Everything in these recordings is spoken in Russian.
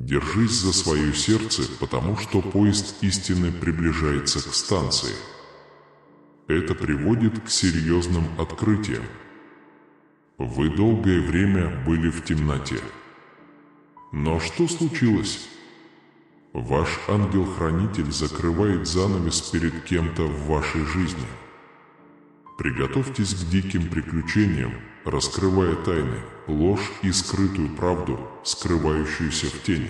Держись за свое сердце, потому что поезд истины приближается к станции. Это приводит к серьезным открытиям. Вы долгое время были в темноте. Но что случилось? Ваш ангел-хранитель закрывает занавес перед кем-то в вашей жизни. Приготовьтесь к диким приключениям, раскрывая тайны, ложь и скрытую правду, скрывающуюся в тени.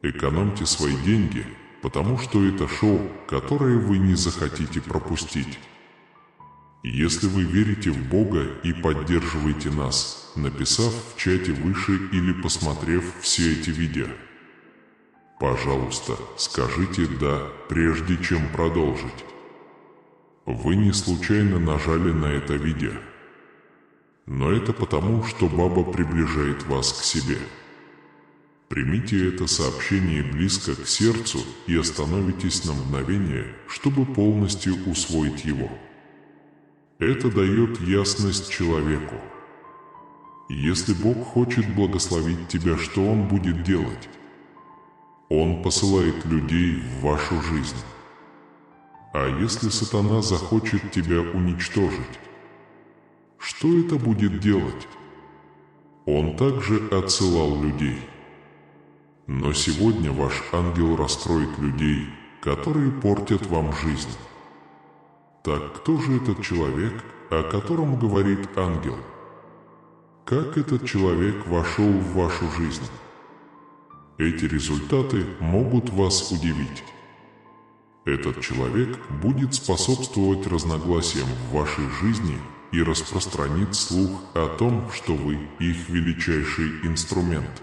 Экономьте свои деньги, потому что это шоу, которое вы не захотите пропустить. Если вы верите в Бога и поддерживаете нас, написав в чате выше или посмотрев все эти видео, пожалуйста, скажите «да», прежде чем продолжить. Вы не случайно нажали на это видео. Но это потому, что Баба приближает вас к себе. Примите это сообщение близко к сердцу и остановитесь на мгновение, чтобы полностью усвоить его. Это дает ясность человеку. Если Бог хочет благословить тебя, что Он будет делать? Он посылает людей в вашу жизнь. А если сатана захочет тебя уничтожить? Что это будет делать? Он также отсылал людей. Но сегодня ваш ангел раскроет людей, которые портят вам жизнь. Так кто же этот человек, о котором говорит ангел? Как этот человек вошел в вашу жизнь? Эти результаты могут вас удивить. Этот человек будет способствовать разногласиям в вашей жизни и распространит слух о том, что вы их величайший инструмент.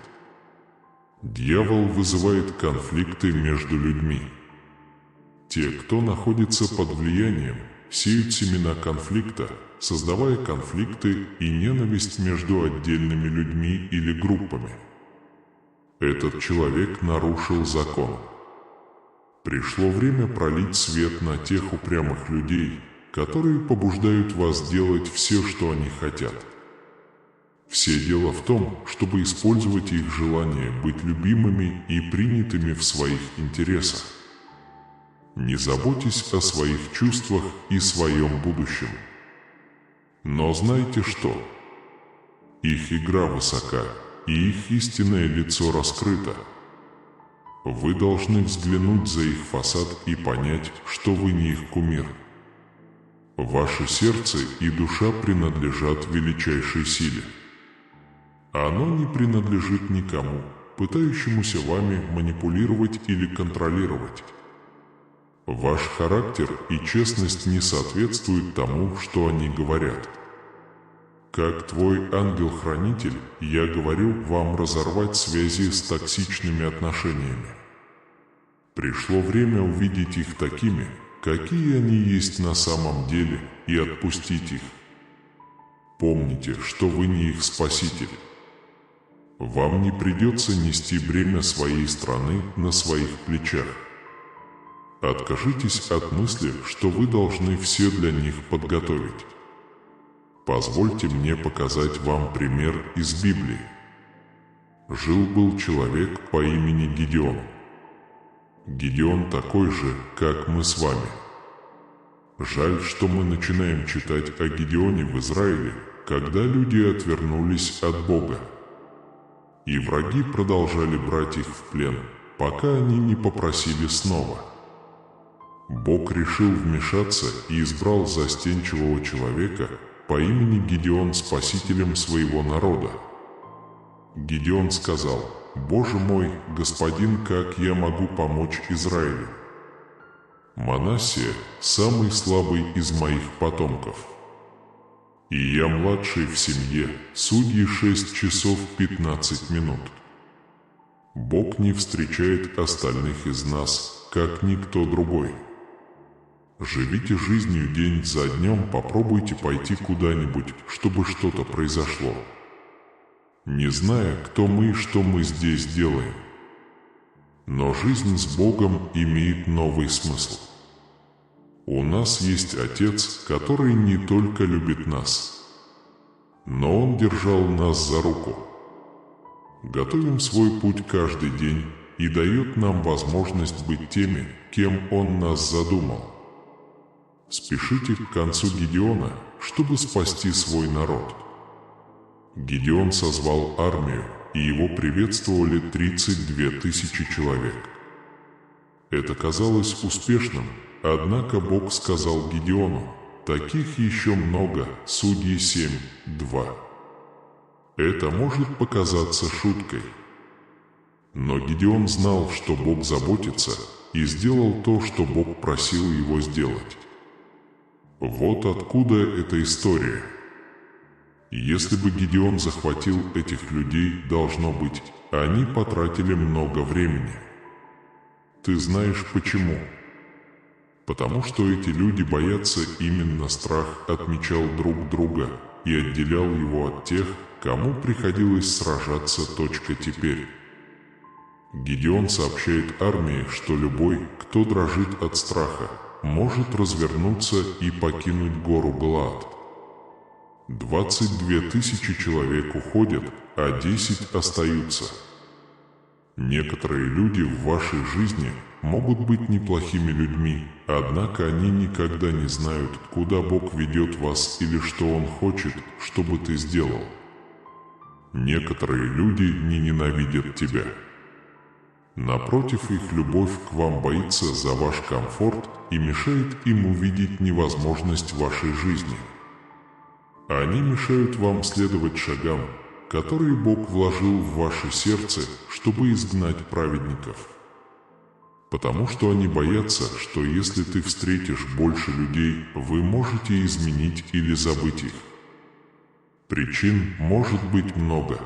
Дьявол вызывает конфликты между людьми. Те, кто находится под влиянием, сеют семена конфликта, создавая конфликты и ненависть между отдельными людьми или группами. Этот человек нарушил закон. Пришло время пролить свет на тех упрямых людей, которые побуждают вас делать все, что они хотят. Все дело в том, чтобы использовать их желание быть любимыми и принятыми в своих интересах. Не заботьтесь о своих чувствах и своем будущем. Но знайте что? Их игра высока, и их истинное лицо раскрыто. Вы должны взглянуть за их фасад и понять, что вы не их кумир. Ваше сердце и душа принадлежат величайшей силе. Оно не принадлежит никому, пытающемуся вами манипулировать или контролировать. Ваш характер и честность не соответствуют тому, что они говорят. Как твой ангел-хранитель, я говорю вам разорвать связи с токсичными отношениями. Пришло время увидеть их такими, какие они есть на самом деле, и отпустить их. Помните, что вы не их спаситель. Вам не придется нести бремя своей страны на своих плечах. Откажитесь от мысли, что вы должны все для них подготовить. Позвольте мне показать вам пример из Библии. Жил-был человек по имени Гедеон. Гедеон такой же, как мы с вами. Жаль, что мы начинаем читать о Гедеоне в Израиле, когда люди отвернулись от Бога. И враги продолжали брать их в плен, пока они не попросили снова. Бог решил вмешаться и избрал застенчивого человека по имени Гедеон спасителем своего народа. Гедеон сказал: «Боже мой, Господин, как я могу помочь Израилю? Манассия – самый слабый из моих потомков. И я младший в семье, судьи 6 часов 15 минут. Бог не встречает остальных из нас, как никто другой. Живите жизнью день за днем, попробуйте пойти куда-нибудь, чтобы что-то произошло. Не зная, кто мы и что мы здесь делаем. Но жизнь с Богом имеет новый смысл. У нас есть Отец, который не только любит нас, но Он держал нас за руку. готовим свой путь каждый день и дает нам возможность быть теми, кем Он нас задумал. Спешите к концу Гедеона, чтобы спасти свой народ. Гедеон созвал армию, и его приветствовали 32 тысячи человек. Это казалось успешным, однако Бог сказал Гедеону: «Таких еще много». Судьи 7:2. Это может показаться шуткой. Но Гедеон знал, что Бог заботится, и сделал то, что Бог просил его сделать. Вот откуда эта история. Если бы Гедеон захватил этих людей, должно быть, они потратили много времени. Ты знаешь почему? Потому что эти люди боятся, именно страх отмечал друг друга и отделял его от тех, кому приходилось сражаться. Теперь Гедеон сообщает армии, что любой, кто дрожит от страха, может развернуться и покинуть гору Галаад. 22 тысячи человек уходят, а 10 остаются. Некоторые люди в вашей жизни могут быть неплохими людьми, однако они никогда не знают, куда Бог ведет вас или что Он хочет, чтобы ты сделал. Некоторые люди не ненавидят тебя. Напротив, их любовь к вам боится за ваш комфорт и мешает им увидеть невозможность вашей жизни. Они мешают вам следовать шагам, которые Бог вложил в ваше сердце, чтобы изгнать праведников. Потому что они боятся, что если ты встретишь больше людей, вы можете изменить или забыть их. Причин может быть много.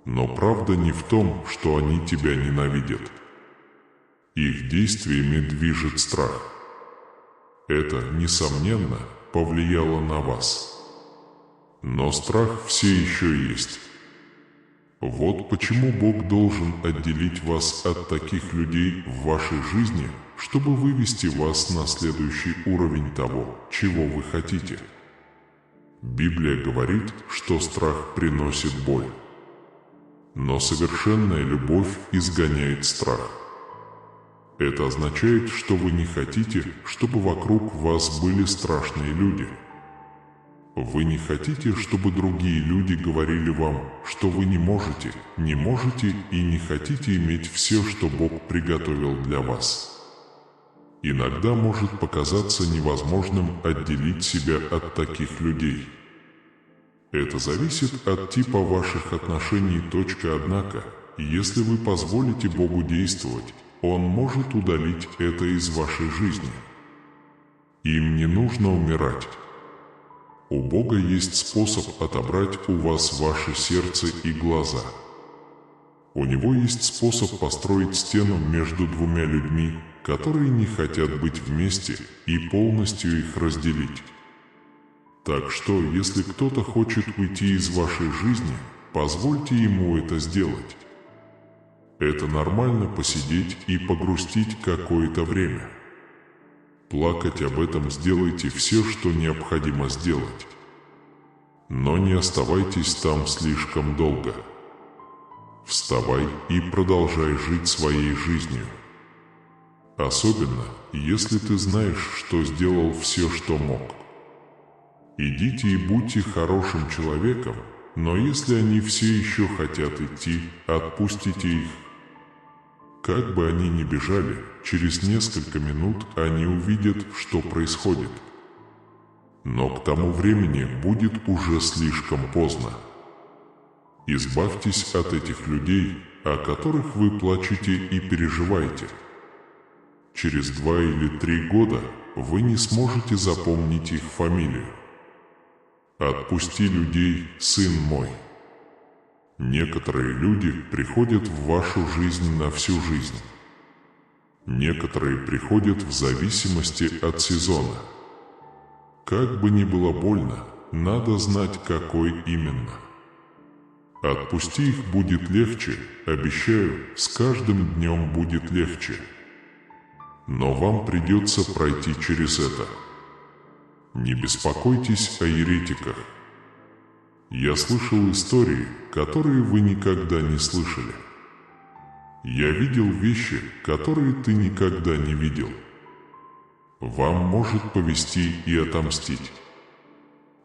Но правда не в том, что они тебя ненавидят. Их действиями движет страх. Это, несомненно, повлияло на вас. Но страх все еще есть. Вот почему Бог должен отделить вас от таких людей в вашей жизни, чтобы вывести вас на следующий уровень того, чего вы хотите. Библия говорит, что страх приносит боль. Но совершенная любовь изгоняет страх. Это означает, что вы не хотите, чтобы вокруг вас были страшные люди. Вы не хотите, чтобы другие люди говорили вам, что вы не можете и не хотите иметь все, что Бог приготовил для вас. Иногда может показаться невозможным отделить себя от таких людей. Это зависит от типа ваших отношений. Однако, если вы позволите Богу действовать, Он может удалить это из вашей жизни. Им не нужно умирать. У Бога есть способ отобрать у вас ваше сердце и глаза. У Него есть способ построить стену между двумя людьми, которые не хотят быть вместе, и полностью их разделить. Так что, если кто-то хочет уйти из вашей жизни, позвольте ему это сделать. Это нормально посидеть и погрустить какое-то время. Плакать об этом сделайте все, что необходимо сделать. Но не оставайтесь там слишком долго. Вставай и продолжай жить своей жизнью. Особенно, если ты знаешь, что сделал все, что мог. Идите и будьте хорошим человеком, но если они все еще хотят идти, отпустите их. Как бы они ни бежали, через несколько минут они увидят, что происходит. Но к тому времени будет уже слишком поздно. Избавьтесь от этих людей, о которых вы плачете и переживаете. Через 2 или 3 года вы не сможете запомнить их фамилию. Отпусти людей, сын мой. Некоторые люди приходят в вашу жизнь на всю жизнь. Некоторые приходят в зависимости от сезона. Как бы ни было больно, надо знать, какой именно. Отпусти их будет легче, обещаю, с каждым днем будет легче. Но вам придется пройти через это. Не беспокойтесь о еретиках. Я слышал истории, которые вы никогда не слышали. Я видел вещи, которые ты никогда не видел. Вам может повести и отомстить.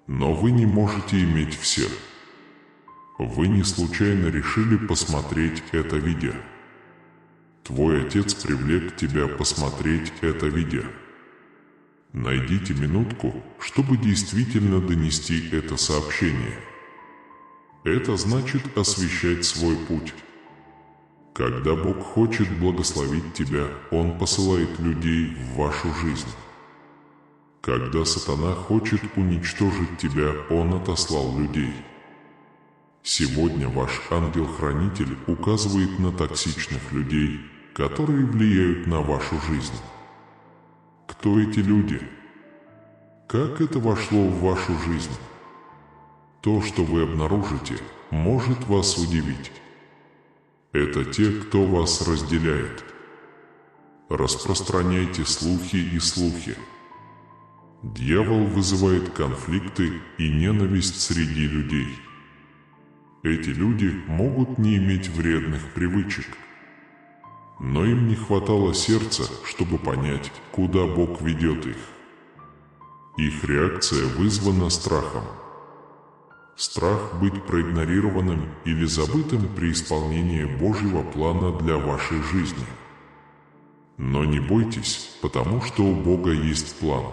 Но вы не можете иметь всех. Вы не случайно решили посмотреть это видео. Твой отец привлек тебя посмотреть это видео. Найдите минутку, чтобы действительно донести это сообщение. Это значит освещать свой путь. Когда Бог хочет благословить тебя, Он посылает людей в вашу жизнь. Когда сатана хочет уничтожить тебя, он отослал людей. Сегодня ваш ангел-хранитель указывает на токсичных людей, которые влияют на вашу жизнь. Кто эти люди? Как это вошло в вашу жизнь? То, что вы обнаружите, может вас удивить. Это те, кто вас разделяет. Распространяйте слухи и слухи. Дьявол вызывает конфликты и ненависть среди людей. Эти люди могут не иметь вредных привычек, но им не хватало сердца, чтобы понять, куда Бог ведет их. Их реакция вызвана страхом. Страх быть проигнорированным или забытым при исполнении Божьего плана для вашей жизни. Но не бойтесь, потому что у Бога есть план.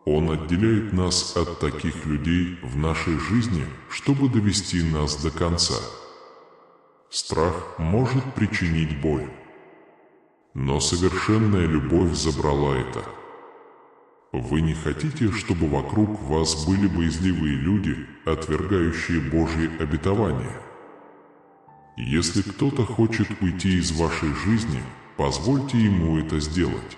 Он отделяет нас от таких людей в нашей жизни, чтобы довести нас до конца. Страх может причинить боль. Но совершенная любовь забрала это. Вы не хотите, чтобы вокруг вас были боязливые люди, отвергающие Божьи обетования? Если кто-то хочет уйти из вашей жизни, позвольте ему это сделать.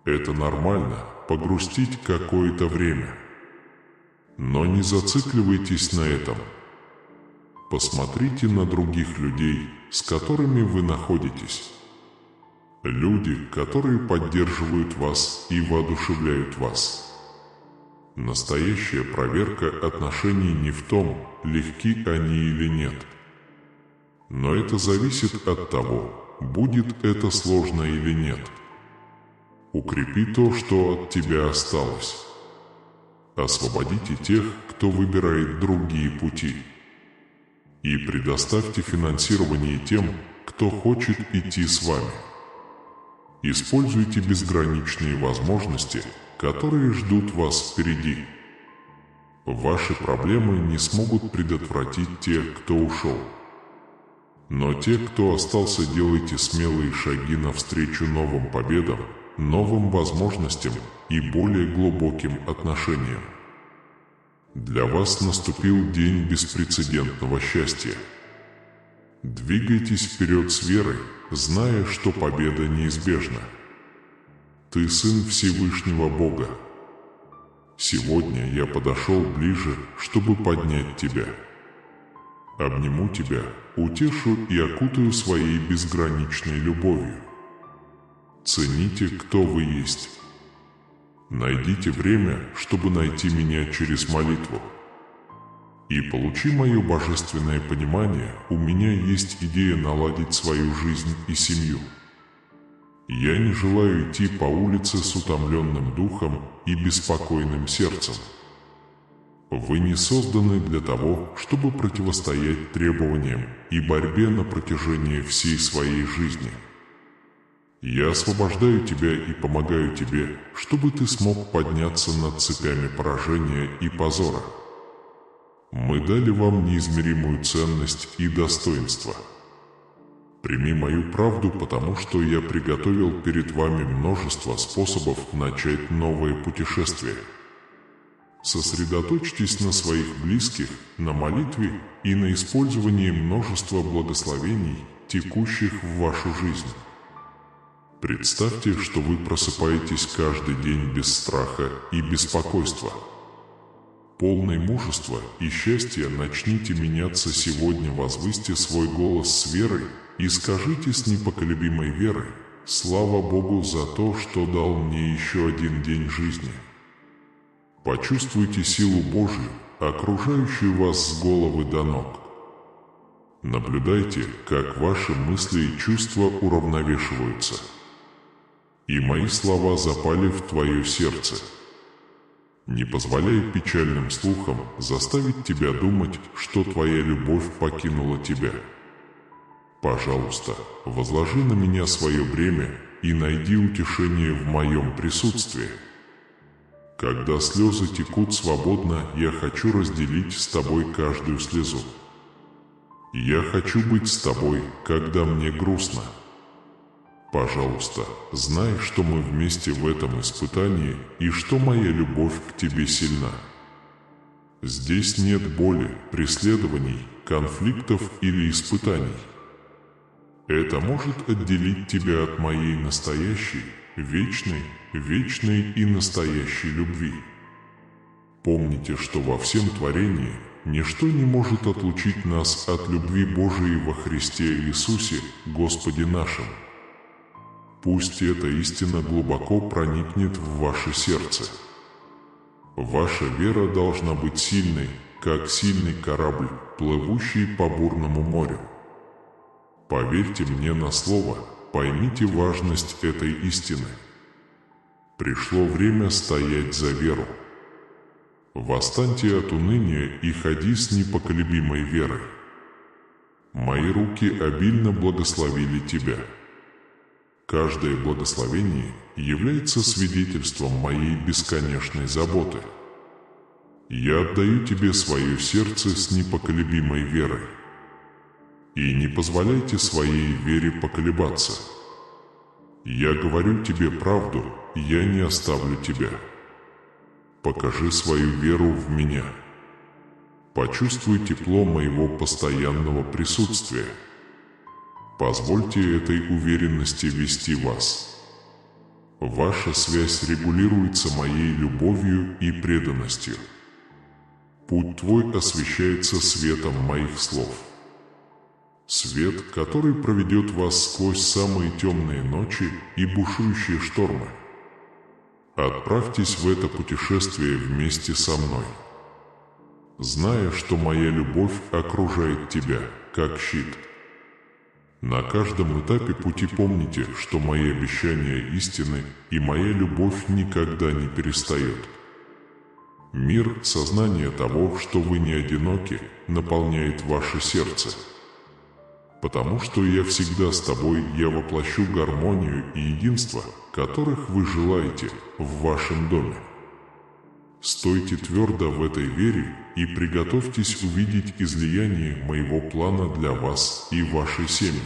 Это нормально – погрустить какое-то время. Но не зацикливайтесь на этом. Посмотрите на других людей, с которыми вы находитесь. Люди, которые поддерживают вас и воодушевляют вас. Настоящая проверка отношений не в том, легки они или нет. Но это зависит от того, будет это сложно или нет. Укрепи то, что от тебя осталось. Освободите тех, кто выбирает другие пути. И предоставьте финансирование тем, кто хочет идти с вами. Используйте безграничные возможности, которые ждут вас впереди. Ваши проблемы не смогут предотвратить те, кто ушел. Но те, кто остался, делайте смелые шаги навстречу новым победам, новым возможностям и более глубоким отношениям. Для вас наступил день беспрецедентного счастья. Двигайтесь вперед с верой, зная, что победа неизбежна. Ты сын Всевышнего Бога. Сегодня я подошел ближе, чтобы поднять тебя. Обниму тебя, утешу и окутаю своей безграничной любовью. Цените, кто вы есть. Найдите время, чтобы найти меня через молитву. И получи мое божественное понимание, у меня есть идея наладить свою жизнь и семью. Я не желаю идти по улице с утомленным духом и беспокойным сердцем. Вы не созданы для того, чтобы противостоять требованиям и борьбе на протяжении всей своей жизни. Я освобождаю тебя и помогаю тебе, чтобы ты смог подняться над цепями поражения и позора. Мы дали вам неизмеримую ценность и достоинство. Прими мою правду, потому что я приготовил перед вами множество способов начать новое путешествие. Сосредоточьтесь на своих близких, на молитве и на использовании множества благословений, текущих в вашу жизнь. Представьте, что вы просыпаетесь каждый день без страха и беспокойства. Полное мужества и счастья начните меняться сегодня, возвысьте свой голос с верой и скажите с непоколебимой верой: «Слава Богу за то, что дал мне еще один день жизни». Почувствуйте силу Божью, окружающую вас с головы до ног. Наблюдайте, как ваши мысли и чувства уравновешиваются. И мои слова запали в твое сердце. Не позволяй печальным слухам заставить тебя думать, что твоя любовь покинула тебя. Пожалуйста, возложи на меня свое бремя и найди утешение в моем присутствии. Когда слезы текут свободно, я хочу разделить с тобой каждую слезу. Я хочу быть с тобой, когда мне грустно. Пожалуйста, знай, что мы вместе в этом испытании и что моя любовь к тебе сильна. Здесь нет боли, преследований, конфликтов или испытаний. Это может отделить тебя от моей настоящей, вечной и настоящей любви. Помните, что во всем творении ничто не может отлучить нас от любви Божией во Христе Иисусе, Господе нашим. Пусть эта истина глубоко проникнет в ваше сердце. Ваша вера должна быть сильной, как сильный корабль, плывущий по бурному морю. Поверьте мне на слово, поймите важность этой истины. Пришло время стоять за веру. Восстаньте от уныния и ходи с непоколебимой верой. Мои руки обильно благословили тебя. Каждое благословение является свидетельством моей бесконечной заботы. Я отдаю тебе свое сердце с непоколебимой верой. И не позволяйте своей вере поколебаться. Я говорю тебе правду, я не оставлю тебя. Покажи свою веру в меня. Почувствуй тепло моего постоянного присутствия. Позвольте этой уверенности вести вас. Ваша связь регулируется моей любовью и преданностью. Путь твой освещается светом моих слов. Свет, который проведет вас сквозь самые темные ночи и бушующие штормы. Отправьтесь в это путешествие вместе со мной, зная, что моя любовь окружает тебя, как щит. На каждом этапе пути помните, что мои обещания истины и моя любовь никогда не перестает. Мир, сознание того, что вы не одиноки, наполняет ваше сердце. Потому что я всегда с тобой, я воплощу гармонию и единство, которых вы желаете в вашем доме. Стойте твердо в этой вере и приготовьтесь увидеть излияние моего плана для вас и вашей семьи.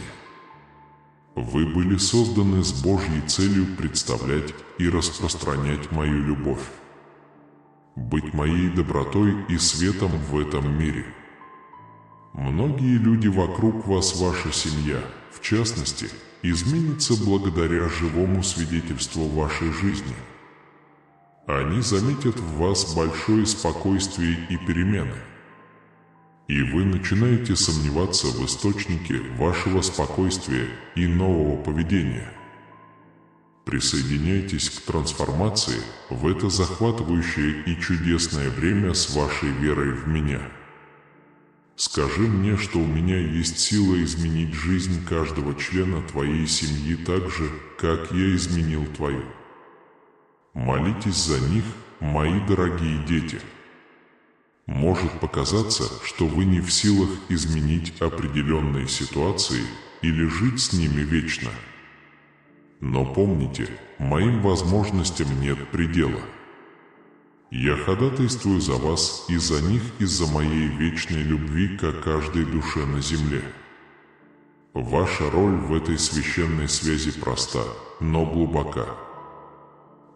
Вы были созданы с Божьей целью представлять и распространять мою любовь. Быть моей добротой и светом в этом мире. Многие люди вокруг вас, ваша семья, в частности, изменится благодаря живому свидетельству вашей жизни. Они заметят в вас большое спокойствие и перемены. И вы начинаете сомневаться в источнике вашего спокойствия и нового поведения. Присоединяйтесь к трансформации в это захватывающее и чудесное время с вашей верой в меня. Скажи мне, что у меня есть сила изменить жизнь каждого члена твоей семьи так же, как я изменил твою. Молитесь за них, мои дорогие дети. Может показаться, что вы не в силах изменить определенные ситуации или жить с ними вечно. Но помните, моим возможностям нет предела. Я ходатайствую за вас и за них из-за моей вечной любви к каждой душе на земле. Ваша роль в этой священной связи проста, но глубока.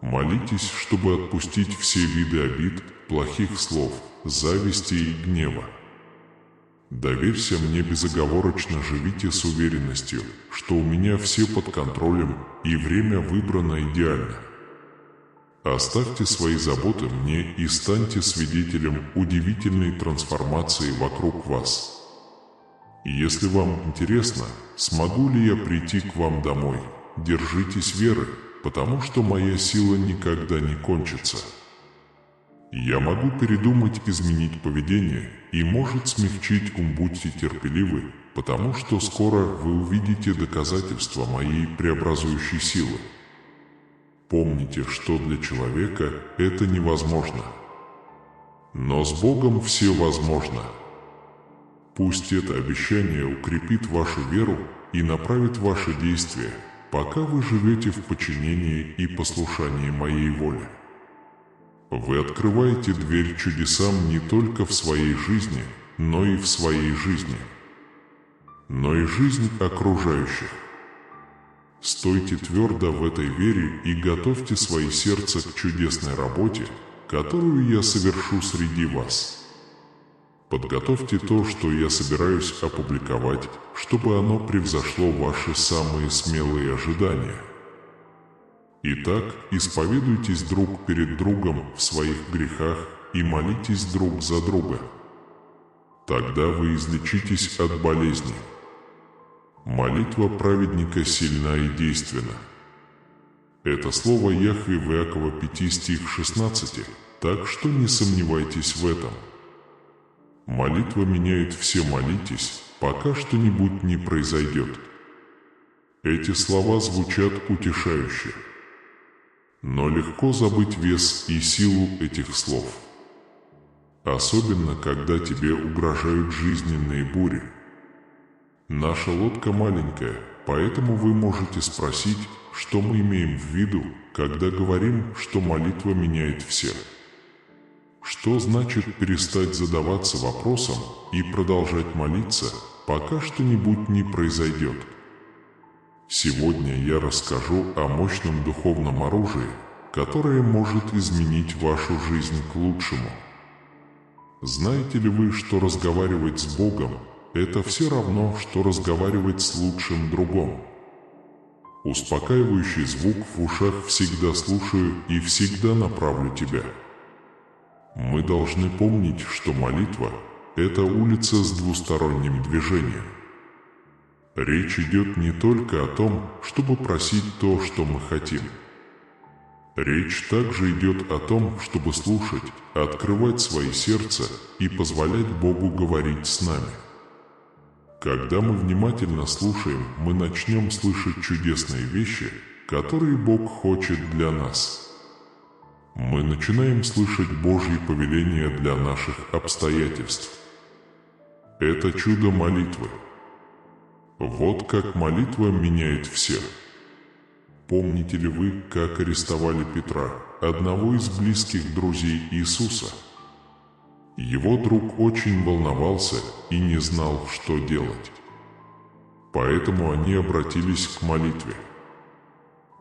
Молитесь, чтобы отпустить все виды обид, плохих слов, зависти и гнева. Доверься мне безоговорочно, живите с уверенностью, что у меня все под контролем и время выбрано идеально. Оставьте свои заботы мне и станьте свидетелем удивительной трансформации вокруг вас. Если вам интересно, смогу ли я прийти к вам домой, держитесь веры, потому что моя сила никогда не кончится. Я могу передумать изменить поведение и, может, смягчить ум. Будьте терпеливы, потому что скоро вы увидите доказательства моей преобразующей силы. Помните, что для человека это невозможно. Но с Богом все возможно. Пусть это обещание укрепит вашу веру и направит ваши действия, пока вы живете в подчинении и послушании моей воле. Вы открываете дверь чудесам не только в своей жизни, но и в своей жизни, но и жизнь окружающих. Стойте твердо в этой вере и готовьте свои сердца к чудесной работе, которую я совершу среди вас. Подготовьте то, что я собираюсь опубликовать, чтобы оно превзошло ваши самые смелые ожидания. Итак, исповедуйтесь друг перед другом в своих грехах и молитесь друг за друга. Тогда вы излечитесь от болезни. Молитва праведника сильна и действенна. Это слово Яхве в Иакова 5 стих 16, так что не сомневайтесь в этом. Молитва меняет все. Молитесь, пока что-нибудь не произойдет. Эти слова звучат утешающе. Но легко забыть вес и силу этих слов. Особенно, когда тебе угрожают жизненные бури. Наша лодка маленькая, поэтому вы можете спросить, что мы имеем в виду, когда говорим, что молитва меняет все. Что значит перестать задаваться вопросом и продолжать молиться, пока что-нибудь не произойдет? Сегодня я расскажу о мощном духовном оружии, которое может изменить вашу жизнь к лучшему. Знаете ли вы, что разговаривать с Богом – это все равно, что разговаривать с лучшим другом? Успокаивающий звук в ушах всегда слушаю и всегда направлю тебя. Мы должны помнить, что молитва – это улица с двусторонним движением. Речь идет не только о том, чтобы просить то, что мы хотим. Речь также идет о том, чтобы слушать, открывать свои сердца и позволять Богу говорить с нами. Когда мы внимательно слушаем, мы начнем слышать чудесные вещи, которые Бог хочет для нас. Мы начинаем слышать Божьи повеления для наших обстоятельств. Это чудо молитвы. Вот как молитва меняет всех. Помните ли вы, как арестовали Петра, одного из близких друзей Иисуса? Его друг очень волновался и не знал, что делать. Поэтому они обратились к молитве.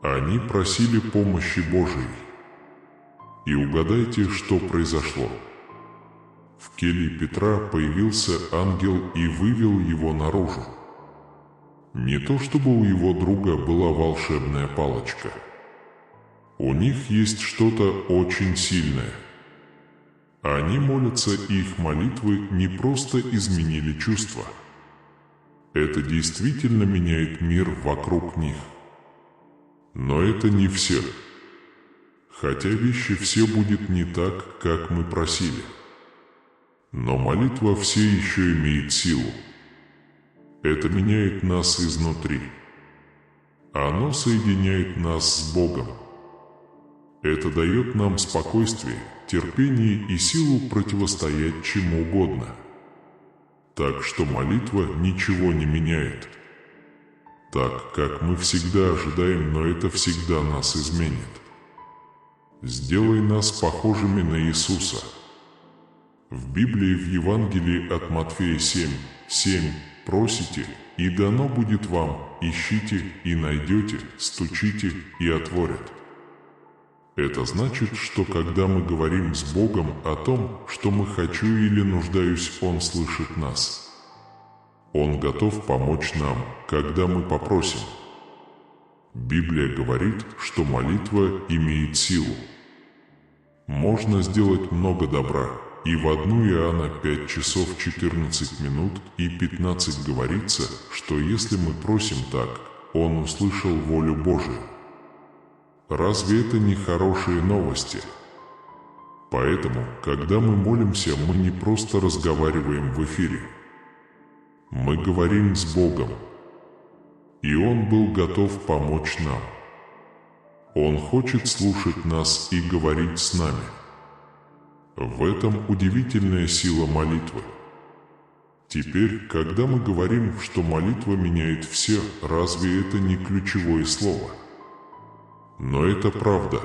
Они просили помощи Божией. И угадайте, что произошло. В келье Петра появился ангел и вывел его наружу. Не то чтобы у его друга была волшебная палочка. У них есть что-то очень сильное. Они молятся, и их молитвы не просто изменили чувства. Это действительно меняет мир вокруг них. Но это не все. Хотя вещи все будет не так, как мы просили. Но молитва все еще имеет силу. Это меняет нас изнутри. Оно соединяет нас с Богом. Это дает нам спокойствие, терпение и силу противостоять чему угодно. Так что молитва ничего не меняет. Так, как мы всегда ожидаем, но это всегда нас изменит. Сделай нас похожими на Иисуса. В Библии в Евангелии от Матфея 7:7 просите, и дано будет вам, ищите и найдете, стучите и отворят. Это значит, что когда мы говорим с Богом о том, что мы хочу или нуждаюсь, Он слышит нас. Он готов помочь нам, когда мы попросим. Библия говорит, что молитва имеет силу. Можно сделать много добра, и в 1 Иоанна 5 часов 14 минут и 15 говорится, что если мы просим так, Он услышал волю Божию. Разве это не хорошие новости? Поэтому, когда мы молимся, мы не просто разговариваем в эфире. Мы говорим с Богом. И Он был готов помочь нам. Он хочет слушать нас и говорить с нами. В этом удивительная сила молитвы. Теперь, когда мы говорим, что молитва меняет все, разве это не ключевое слово? Но это правда.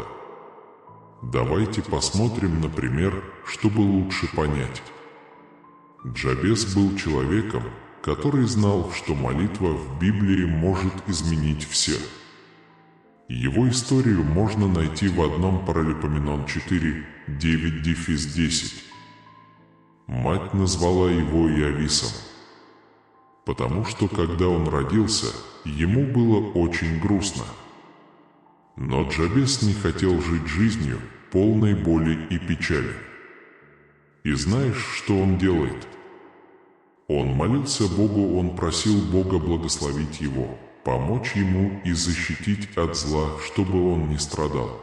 Давайте посмотрим, например, чтобы лучше понять. Джабез был человеком, который знал, что молитва в Библии может изменить все. Его историю можно найти в одном Паралипоменон 4, 9-10. Мать назвала его Иовисом, потому что когда он родился, ему было очень грустно. Но Джабез не хотел жить жизнью, полной боли и печали. И знаешь, что он делает? Он молился Богу, он просил Бога благословить его, помочь ему и защитить от зла, чтобы он не страдал.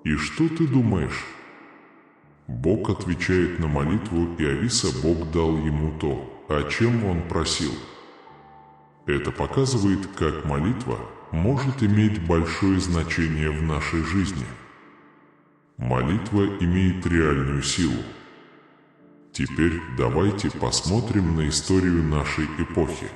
И что ты думаешь? Бог отвечает на молитву Иовиса, Бог дал ему то, о чем он просил. Это показывает, как молитва может иметь большое значение в нашей жизни. Молитва имеет реальную силу. Теперь давайте посмотрим на историю нашей эпохи.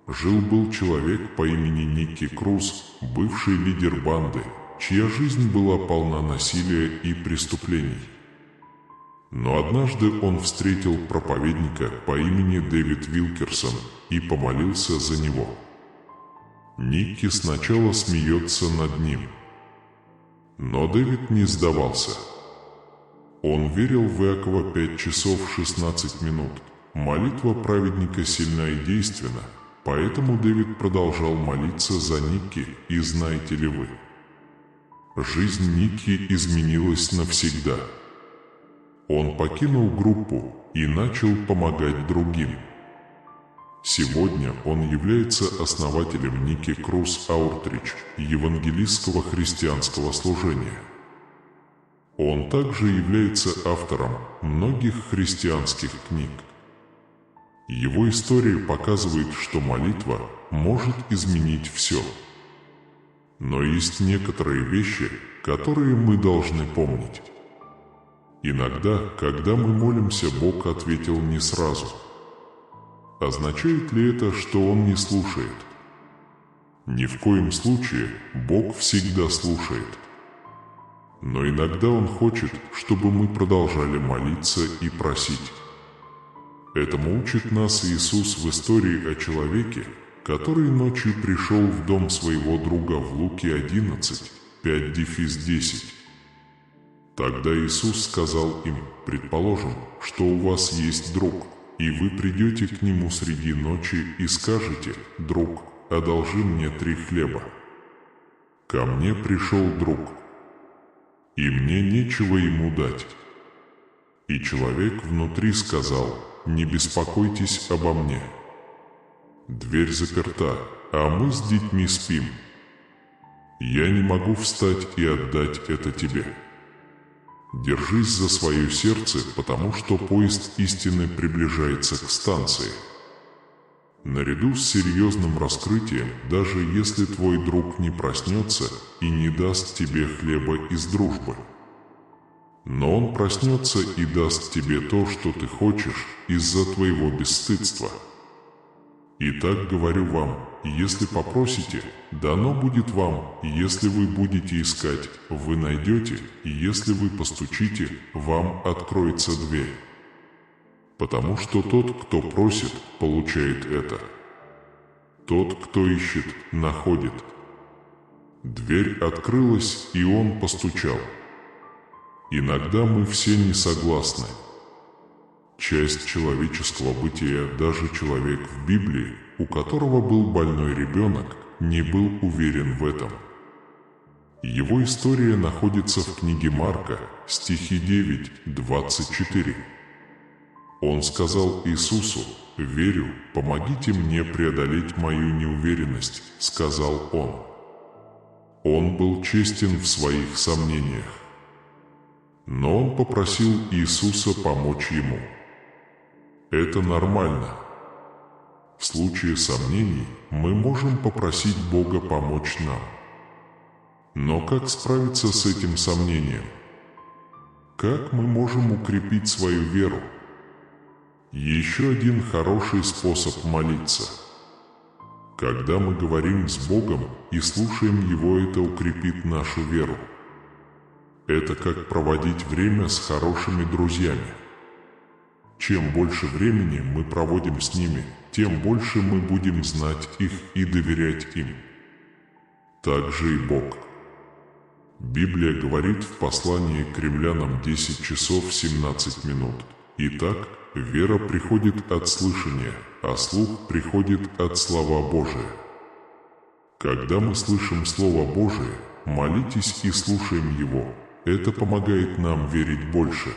Жил-был человек по имени Никки Круз, бывший лидер банды, чья жизнь была полна насилия и преступлений. Но однажды он встретил проповедника по имени Дэвид Вилкерсон и помолился за него. Никки сначала смеется над ним. Но Дэвид не сдавался. Он верил в Иакова 5 часов 16 минут. Молитва праведника сильна и действенна, поэтому Дэвид продолжал молиться за Никки, и знаете ли вы? Жизнь Никки изменилась навсегда. Он покинул группу и начал помогать другим. Сегодня он является основателем Никки Круз Аутрич, евангелистского христианского служения. Он также является автором многих христианских книг. Его история показывает, что молитва может изменить все. Но есть некоторые вещи, которые мы должны помнить. Иногда, когда мы молимся, Бог ответил не сразу. Означает ли это, что Он не слушает? Ни в коем случае Бог всегда слушает. Но иногда Он хочет, чтобы мы продолжали молиться и просить. Этому учит нас Иисус в истории о человеке, который ночью пришел в дом своего друга в Луке 11, 5-10. Тогда Иисус сказал им: «Предположим, что у вас есть друг, и вы придете к нему среди ночи и скажете: „Друг, одолжи мне 3 хлеба. Ко мне пришел друг, и мне нечего ему дать». И человек внутри сказал: «Не беспокойтесь обо мне. Дверь заперта, а мы с детьми спим. Я не могу встать и отдать это тебе. Держись за свое сердце, потому что поезд истины приближается к станции». Наряду с серьезным раскрытием, даже если твой друг не проснется и не даст тебе хлеба из дружбы, но он проснется и даст тебе то, что ты хочешь, из-за твоего бесстыдства. Итак, говорю вам, если попросите, дано будет вам, если вы будете искать, вы найдете, и если вы постучите, вам откроется дверь. Потому что тот, кто просит, получает это. Тот, кто ищет, находит. Дверь открылась, и он постучал. Иногда мы все не согласны. Часть человеческого бытия, даже человек в Библии, у которого был больной ребенок, не был уверен в этом. Его история находится в книге Марка, стихи 9-24. Он сказал Иисусу: «Верю, помогите мне преодолеть мою неуверенность», — сказал он. Он был честен в своих сомнениях. но он попросил Иисуса помочь ему. Это нормально. В случае сомнений мы можем попросить Бога помочь нам. Но как справиться с этим сомнением? Как мы можем укрепить свою веру? Еще один хороший способ молиться. Когда мы говорим с Богом и слушаем Его, это укрепит нашу веру. Это как проводить время с хорошими друзьями. Чем больше времени мы проводим с ними, тем больше мы будем знать их и доверять им. Так же и Бог. Библия говорит в послании к Римлянам 10 часов 17 минут. Итак, вера приходит от слышания, а слух приходит от Слова Божия. Когда мы слышим Слово Божие, молитесь и слушаем его. Это помогает нам верить больше.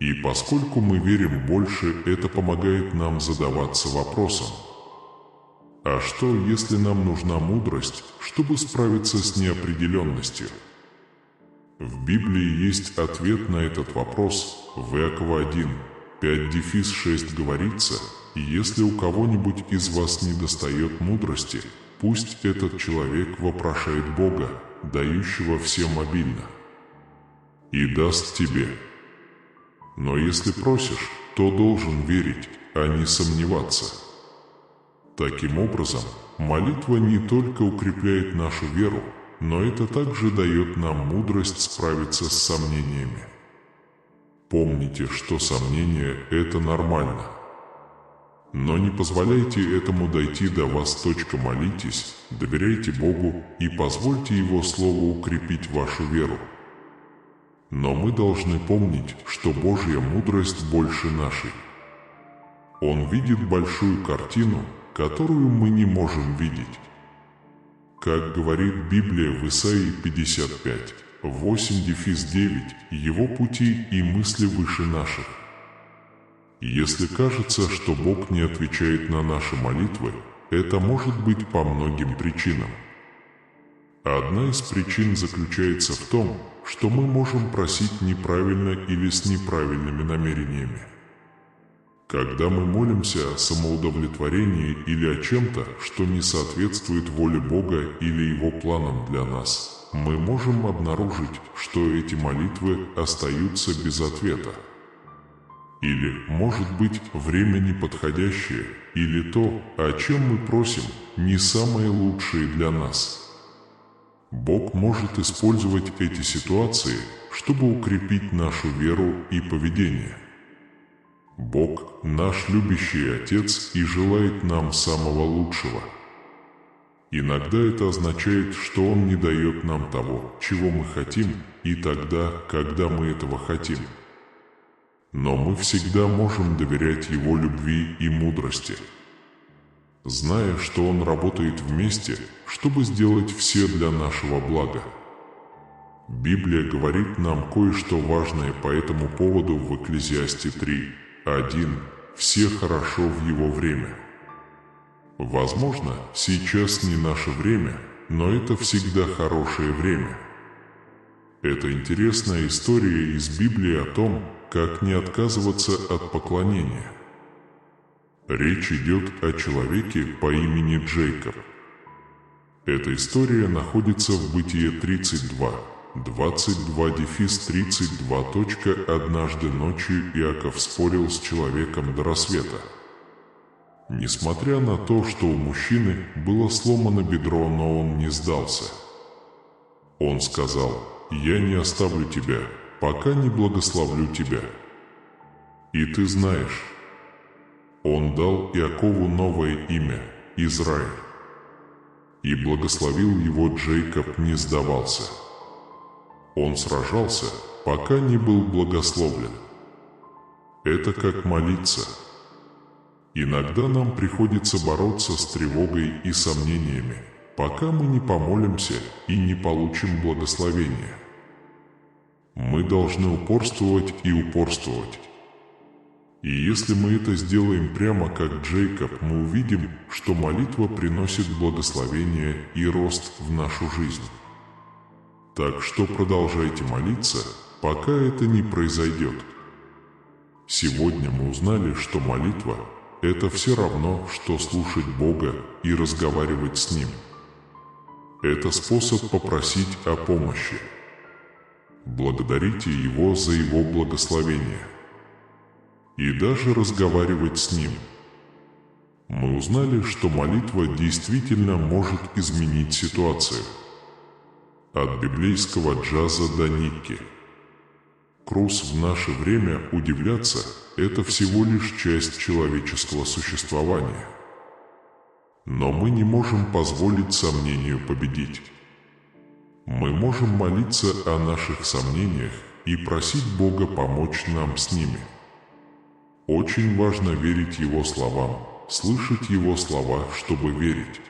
И поскольку мы верим больше, это помогает нам задаваться вопросом: а что, если нам нужна мудрость, чтобы справиться с неопределенностью? В Библии есть ответ на этот вопрос. В Иакова 1, 5-6 говорится: «Если у кого-нибудь из вас недостает мудрости, пусть этот человек вопрошает Бога, дающего всем обильно, и даст тебе. Но если просишь, то должен верить, а не сомневаться». Таким образом, молитва не только укрепляет нашу веру, но это также дает нам мудрость справиться с сомнениями. Помните, что сомнения – это нормально. Но не позволяйте этому дойти до вас. Молитесь, доверяйте Богу и позвольте Его Слову укрепить вашу веру. Но мы должны помнить, что Божья мудрость больше нашей. Он видит большую картину, которую мы не можем видеть. Как говорит Библия в Исаии 55, 8-9, Его пути и мысли выше наших. Если кажется, что Бог не отвечает на наши молитвы, это может быть по многим причинам. Одна из причин заключается в том, что мы можем просить неправильно или с неправильными намерениями. Когда мы молимся о самоудовлетворении или о чем-то, что не соответствует воле Бога или Его планам для нас, мы можем обнаружить, что эти молитвы остаются без ответа. Или, может быть, время неподходящее, или то, о чем мы просим, не самое лучшее для нас. Бог может использовать эти ситуации, чтобы укрепить нашу веру и поведение. Бог – наш любящий Отец и желает нам самого лучшего. Иногда это означает, что Он не дает нам того, чего мы хотим, и тогда, когда мы этого хотим. Но мы всегда можем доверять Его любви и мудрости, зная, что Он работает вместе, чтобы сделать все для нашего блага. Библия говорит нам кое-что важное по этому поводу в Экклезиасте 3:1. «Все хорошо в его время». Возможно, сейчас не наше время, но это всегда хорошее время. Это интересная история из Библии о том, как не отказываться от поклонения. Речь идет о человеке по имени Джейкоб. Эта история находится в Бытие 32, 22-32. Однажды ночью Иаков спорил с человеком до рассвета. Несмотря на то, что у мужчины было сломано бедро, но он не сдался. Он сказал: «Я не оставлю тебя, пока не благословлю тебя». И ты знаешь, он дал Иакову новое имя – Израиль. И благословил его. Джейкоб не сдавался. Он сражался, пока не был благословлен. Это как молиться. Иногда нам приходится бороться с тревогой и сомнениями, пока мы не помолимся и не получим благословения. Мы должны упорствовать и упорствовать. И если мы это сделаем прямо как Джейкоб, мы увидим, что молитва приносит благословение и рост в нашу жизнь. Так что продолжайте молиться, пока это не произойдет. Сегодня мы узнали, что молитва – это все равно, что слушать Бога и разговаривать с Ним. Это способ попросить о помощи. Благодарите Его за Его благословение. И даже разговаривать с Ним. Мы узнали, что молитва действительно может изменить ситуацию. От библейского джаза до Никки. Круз в наше время удивляться – это всего лишь часть человеческого существования. Но мы не можем позволить сомнению победить. Мы можем молиться о наших сомнениях и просить Бога помочь нам с ними. Очень важно верить Его словам, слышать Его слова, чтобы верить.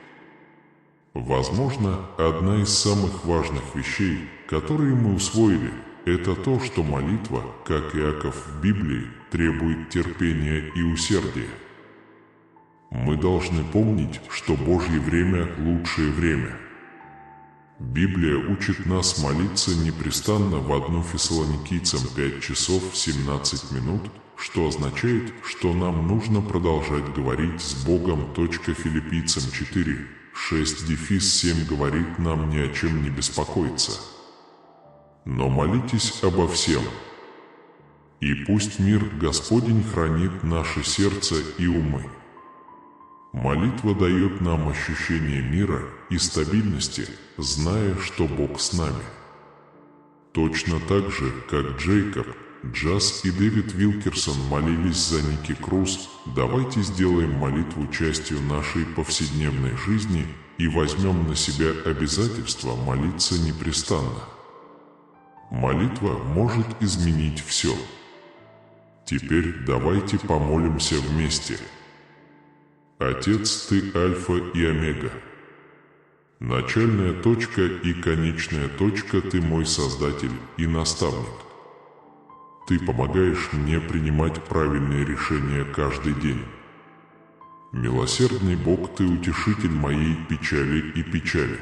Возможно, одна из самых важных вещей, которые мы усвоили, это то, что молитва, как Иаков в Библии, требует терпения и усердия. Мы должны помнить, что Божье время – лучшее время. Библия учит нас молиться непрестанно в 1 Фессалоникийцам 5 часов 17 минут, что означает, что нам нужно продолжать говорить с Богом. Филиппийцам 4:6-7 говорит нам ни о чем не беспокоиться. Но молитесь обо всем. И пусть мир Господень хранит наше сердце и умы. Молитва дает нам ощущение мира и стабильности, зная, что Бог с нами. Точно так же, как Джейкоб, Джаз и Дэвид Вилкерсон молились за Никки Круз, давайте сделаем молитву частью нашей повседневной жизни и возьмем на себя обязательство молиться непрестанно. Молитва может изменить все. Теперь давайте помолимся вместе. Отец, Ты Альфа и Омега. Начальная точка и конечная точка, Ты мой Создатель и Наставник. Ты помогаешь мне принимать правильные решения каждый день. Милосердный Бог, Ты утешитель моей печали и печали.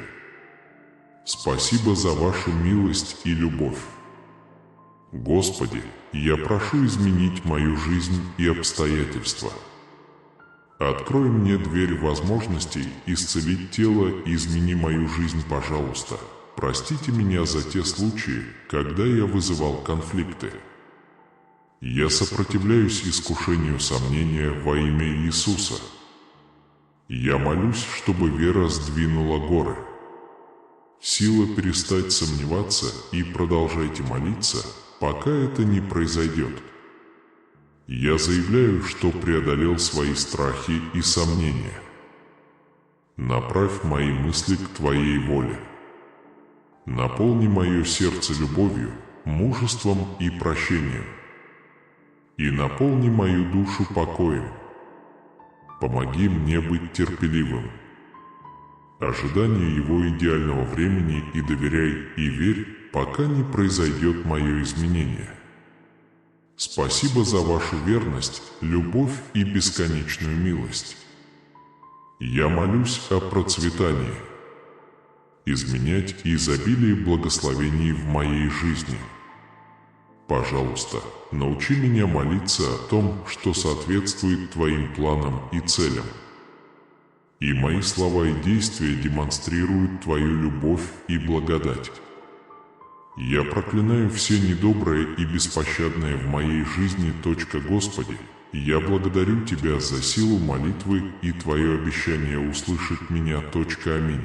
Спасибо за Вашу милость и любовь. Господи, я прошу изменить мою жизнь и обстоятельства. Открой мне дверь возможностей исцелить тело и измени мою жизнь, пожалуйста. Простите меня за те случаи, когда я вызывал конфликты. Я сопротивляюсь искушению сомнения во имя Иисуса. Я молюсь, чтобы вера сдвинула горы. Сила перестать сомневаться и продолжайте молиться, пока это не произойдет. Я заявляю, что преодолел свои страхи и сомнения. Направь мои мысли к Твоей воле. Наполни мое сердце любовью, мужеством и прощением. И наполни мою душу покоем. Помоги мне быть терпеливым. Ожиданию Его идеального времени и доверяй и верь, пока не произойдет мое изменение. Спасибо за Вашу верность, любовь и бесконечную милость. Я молюсь о процветании. Изменять изобилие благословений в моей жизни. Пожалуйста, научи меня молиться о том, что соответствует Твоим планам и целям. И мои слова и действия демонстрируют Твою любовь и благодать. Я проклинаю все недоброе и беспощадное в моей жизни. Господи, я благодарю Тебя за силу молитвы и Твое обещание услышать меня. Аминь.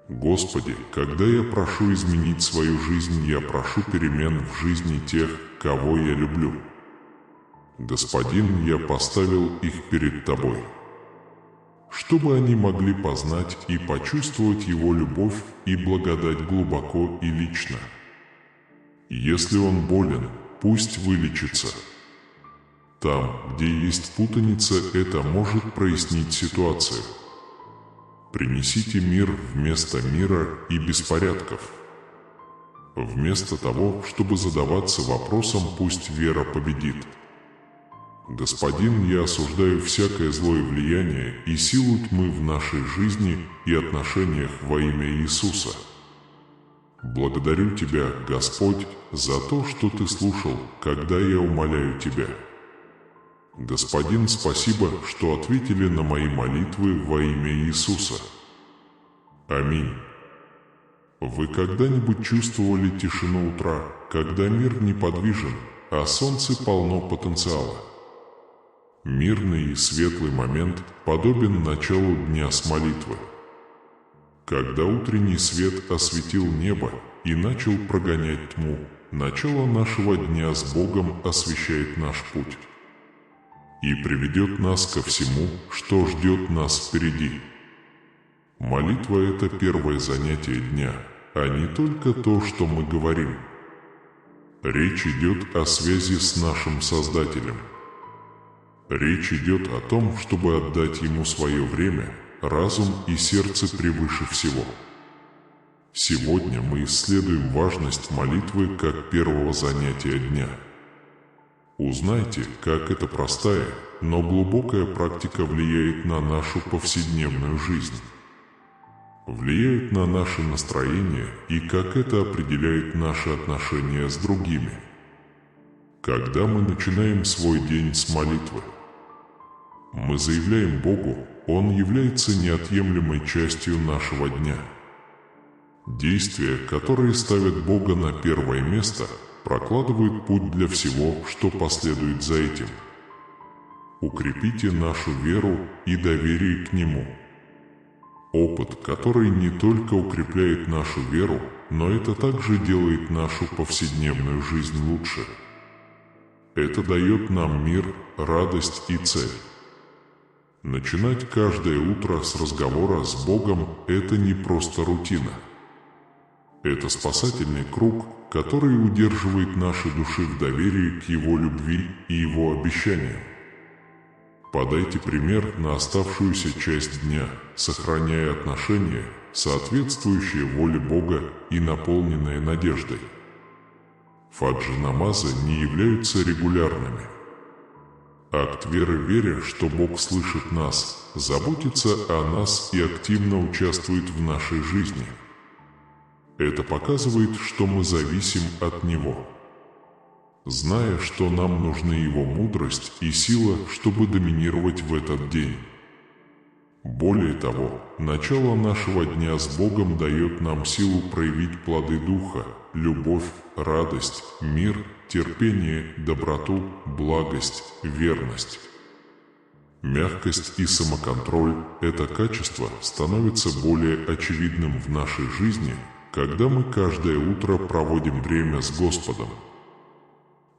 Господи, когда я прошу изменить свою жизнь, я прошу перемен в жизни тех, кого я люблю. Господин, я поставил их перед Тобой, чтобы они могли познать и почувствовать Его любовь и благодать глубоко и лично. Если он болен, пусть вылечится. Там, где есть путаница, это может прояснить ситуацию. Принесите мир вместо мира и беспорядков. Вместо того, чтобы задаваться вопросом, пусть вера победит. Господин, я осуждаю всякое злое влияние и силу тьмы в нашей жизни и отношениях во имя Иисуса. Благодарю Тебя, Господь, за то, что Ты слушал, когда я умоляю Тебя. Господин, спасибо, что ответили на мои молитвы во имя Иисуса. Аминь. Вы когда-нибудь чувствовали тишину утра, когда мир неподвижен, а солнце полно потенциала? Мирный и светлый момент подобен началу дня с молитвы. Когда утренний свет осветил небо и начал прогонять тьму, начало нашего дня с Богом освещает наш путь и приведет нас ко всему, что ждет нас впереди. Молитва – это первое занятие дня, а не только то, что мы говорим. Речь идет о связи с нашим Создателем. Речь идет о том, чтобы отдать Ему свое время, разум и сердце превыше всего. Сегодня мы исследуем важность молитвы как первого занятия дня. Узнайте, как эта простая, но глубокая практика влияет на нашу повседневную жизнь. Влияет на наше настроение и как это определяет наши отношения с другими. Когда мы начинаем свой день с молитвы, мы заявляем Богу, Он является неотъемлемой частью нашего дня. Действия, которые ставят Бога на первое место, прокладывают путь для всего, что последует за этим. Укрепите нашу веру и доверие к Нему. Опыт, который не только укрепляет нашу веру, но это также делает нашу повседневную жизнь лучше. Это дает нам мир, радость и цель. Начинать каждое утро с разговора с Богом – это не просто рутина. Это спасательный круг, который удерживает наши души в доверии к Его любви и Его обещаниям. Подайте пример на оставшуюся часть дня, сохраняя отношения, соответствующие воле Бога и наполненные надеждой. Фаджр-намазы не являются регулярными. Акт веры, веря, что Бог слышит нас, заботится о нас и активно участвует в нашей жизни. Это показывает, что мы зависим от Него. Зная, что нам нужны Его мудрость и сила, чтобы доминировать в этот день. Более того, начало нашего дня с Богом дает нам силу проявить плоды Духа, любовь, радость, мир, терпение, доброту, благость, верность. Мягкость и самоконтроль – это качество становится более очевидным в нашей жизни, когда мы каждое утро проводим время с Господом.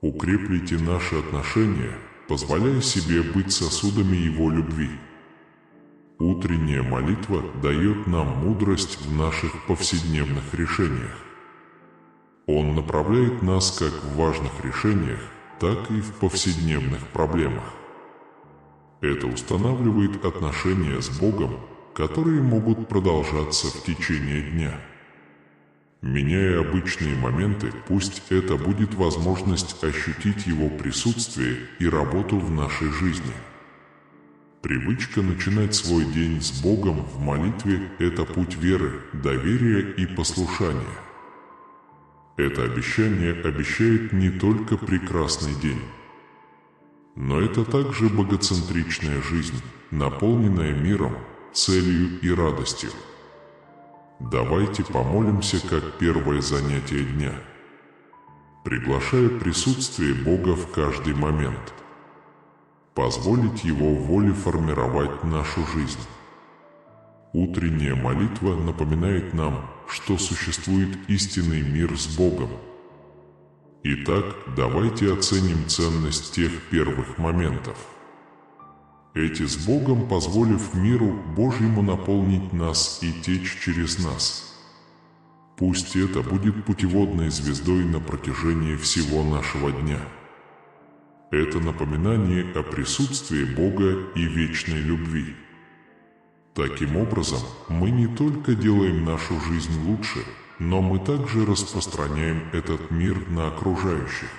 Укреплите наши отношения, позволяя себе быть сосудами Его любви. Утренняя молитва дает нам мудрость в наших повседневных решениях. Он направляет нас как в важных решениях, так и в повседневных проблемах. Это устанавливает отношения с Богом, которые могут продолжаться в течение дня. Меняя обычные моменты, пусть это будет возможность ощутить Его присутствие и работу в нашей жизни. Привычка начинать свой день с Богом в молитве – это путь веры, доверия и послушания. Это обещание обещает не только прекрасный день, но это также богоцентричная жизнь, наполненная миром, целью и радостью. Давайте помолимся как первое занятие дня, приглашая присутствие Бога в каждый момент. Позволить Его воле формировать нашу жизнь. Утренняя молитва напоминает нам, что существует истинный мир с Богом. Итак, давайте оценим ценность тех первых моментов. Эти с Богом, позволив миру Божьему наполнить нас и течь через нас. Пусть это будет путеводной звездой на протяжении всего нашего дня. Это напоминание о присутствии Бога и вечной любви. Таким образом, мы не только делаем нашу жизнь лучше, но мы также распространяем этот мир на окружающих.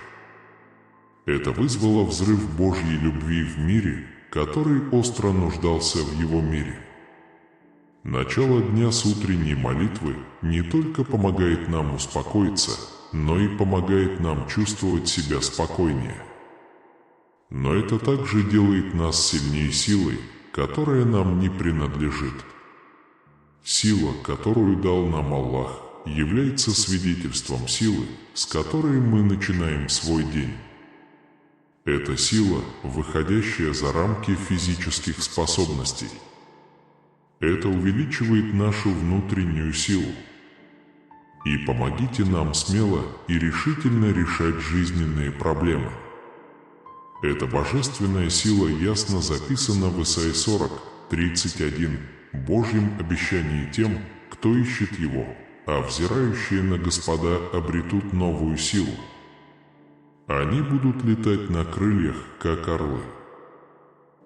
Это вызвало взрыв Божьей любви в мире, который остро нуждался в Его мире. Начало дня с утренней молитвы не только помогает нам успокоиться, но и помогает нам чувствовать себя спокойнее. Но это также делает нас сильнее силой, которая нам не принадлежит. Сила, которую дал нам Аллах, является свидетельством силы, с которой мы начинаем свой день. Это сила, выходящая за рамки физических способностей. Это увеличивает нашу внутреннюю силу. И помогите нам смело и решительно решать жизненные проблемы. Эта божественная сила ясно записана в Исайи 40:31, Божьем обещании тем, кто ищет Его, а взирающие на Господа обретут новую силу. Они будут летать на крыльях, как орлы.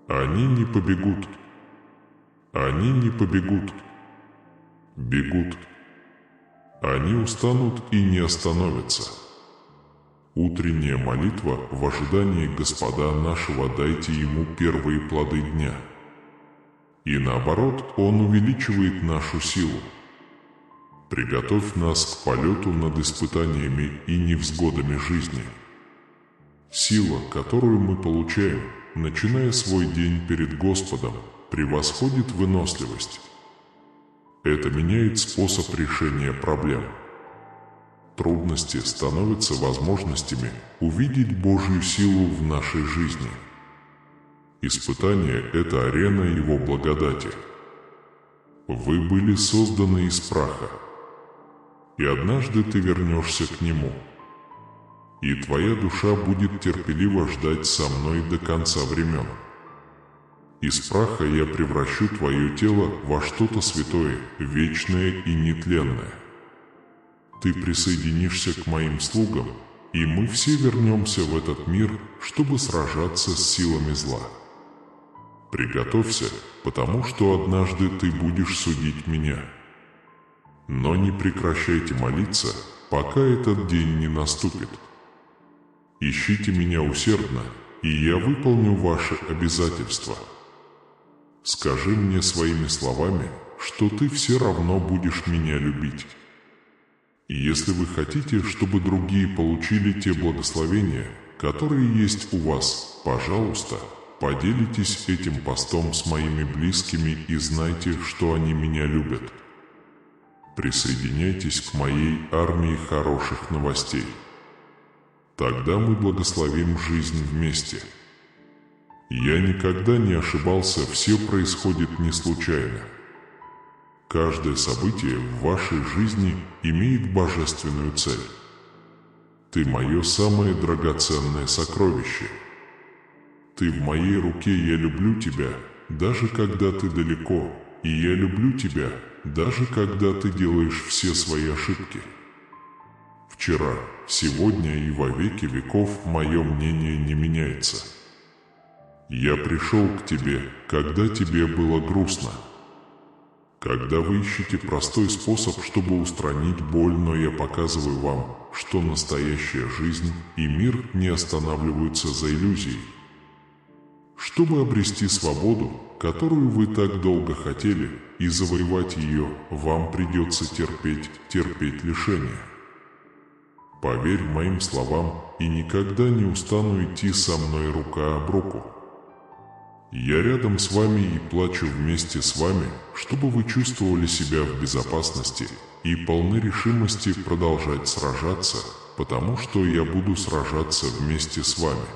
Они не побегут. Они не побегут. Бегут. Они устанут и не остановятся. Утренняя молитва в ожидании Господа нашего, дайте Ему первые плоды дня. И наоборот, Он увеличивает нашу силу. Приготовь нас к полету над испытаниями и невзгодами жизни. Сила, которую мы получаем, начиная свой день перед Господом, превосходит выносливость. Это меняет способ решения проблем. Трудности становятся возможностями увидеть Божью силу в нашей жизни. Испытание – это арена Его благодати. Вы были созданы из праха, и однажды ты вернешься к Нему. И твоя душа будет терпеливо ждать со мной до конца времен. Из праха я превращу твое тело во что-то святое, вечное и нетленное. Ты присоединишься к моим слугам, и мы все вернемся в этот мир, чтобы сражаться с силами зла. Приготовься, потому что однажды ты будешь судить меня. Но не прекращайте молиться, пока этот день не наступит. Ищите меня усердно, и я выполню ваши обязательства. Скажи мне своими словами, что ты все равно будешь меня любить. И если вы хотите, чтобы другие получили те благословения, которые есть у вас, пожалуйста, поделитесь этим постом с моими близкими и знайте, что они меня любят. Присоединяйтесь к моей армии хороших новостей. Тогда мы благословим жизнь вместе. Я никогда не ошибался, все происходит не случайно. Каждое событие в вашей жизни имеет божественную цель. Ты мое самое драгоценное сокровище. Ты в моей руке, я люблю тебя, даже когда ты далеко, и я люблю тебя, даже когда ты делаешь все свои ошибки. Вчера, сегодня и во веки веков мое мнение не меняется. Я пришел к тебе, когда тебе было грустно. Когда вы ищете простой способ, чтобы устранить боль, но я показываю вам, что настоящая жизнь и мир не останавливаются за иллюзией. Чтобы обрести свободу, которую вы так долго хотели, и завоевать ее, вам придется терпеть лишения. Поверь моим словам и никогда не устану идти со мной рука об руку. Я рядом с вами и плачу вместе с вами, чтобы вы чувствовали себя в безопасности и полны решимости продолжать сражаться, потому что я буду сражаться вместе с вами.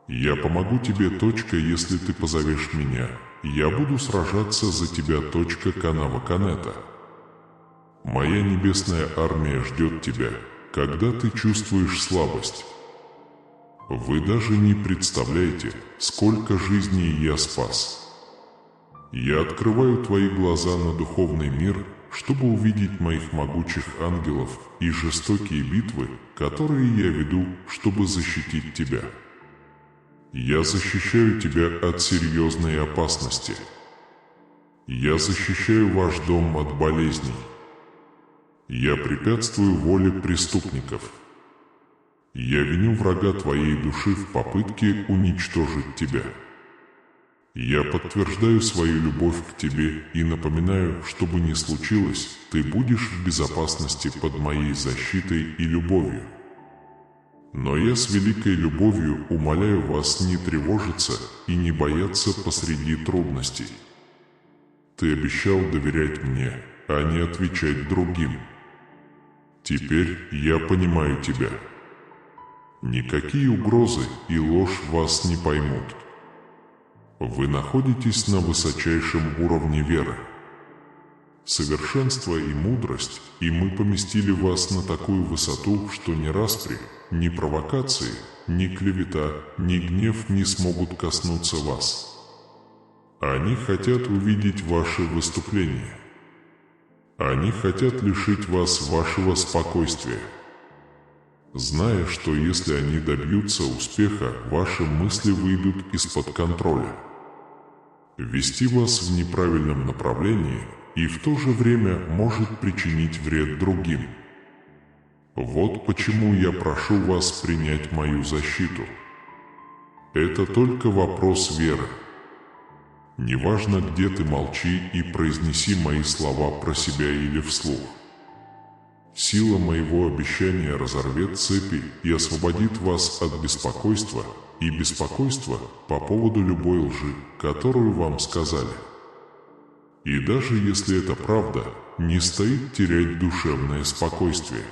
Я помогу тебе, если ты позовешь меня. Я буду сражаться за тебя, канава Канета. Моя небесная армия ждет тебя, когда ты чувствуешь слабость. Вы даже не представляете, сколько жизней я спас. Я открываю твои глаза на духовный мир, чтобы увидеть моих могучих ангелов и жестокие битвы, которые я веду, чтобы защитить тебя. Я защищаю тебя от серьезной опасности. Я защищаю ваш дом от болезней. Я препятствую воле преступников. Я виню врага твоей души в попытке уничтожить тебя. Я подтверждаю свою любовь к тебе и напоминаю, что бы ни случилось, ты будешь в безопасности под моей защитой и любовью. Но я с великой любовью умоляю вас не тревожиться и не бояться посреди трудностей. Ты обещал доверять мне, а не отвечать другим. Теперь я понимаю тебя. Никакие угрозы и ложь вас не поймут. Вы находитесь на высочайшем уровне веры. Совершенство и мудрость, и мы поместили вас на такую высоту, что ни распри, ни провокации, ни клевета, ни гнев не смогут коснуться вас. Они хотят увидеть ваше выступление. Они хотят лишить вас вашего спокойствия, зная, что если они добьются успеха, ваши мысли выйдут из-под контроля. Вести вас в неправильном направлении и в то же время может причинить вред другим. Вот почему я прошу вас принять мою защиту. Это только вопрос веры. Неважно, где ты, молчи и произнеси мои слова про себя или вслух. Сила моего обещания разорвет цепи и освободит вас от беспокойства и беспокойства по поводу любой лжи, которую вам сказали. И даже если это правда, не стоит терять душевное спокойствие.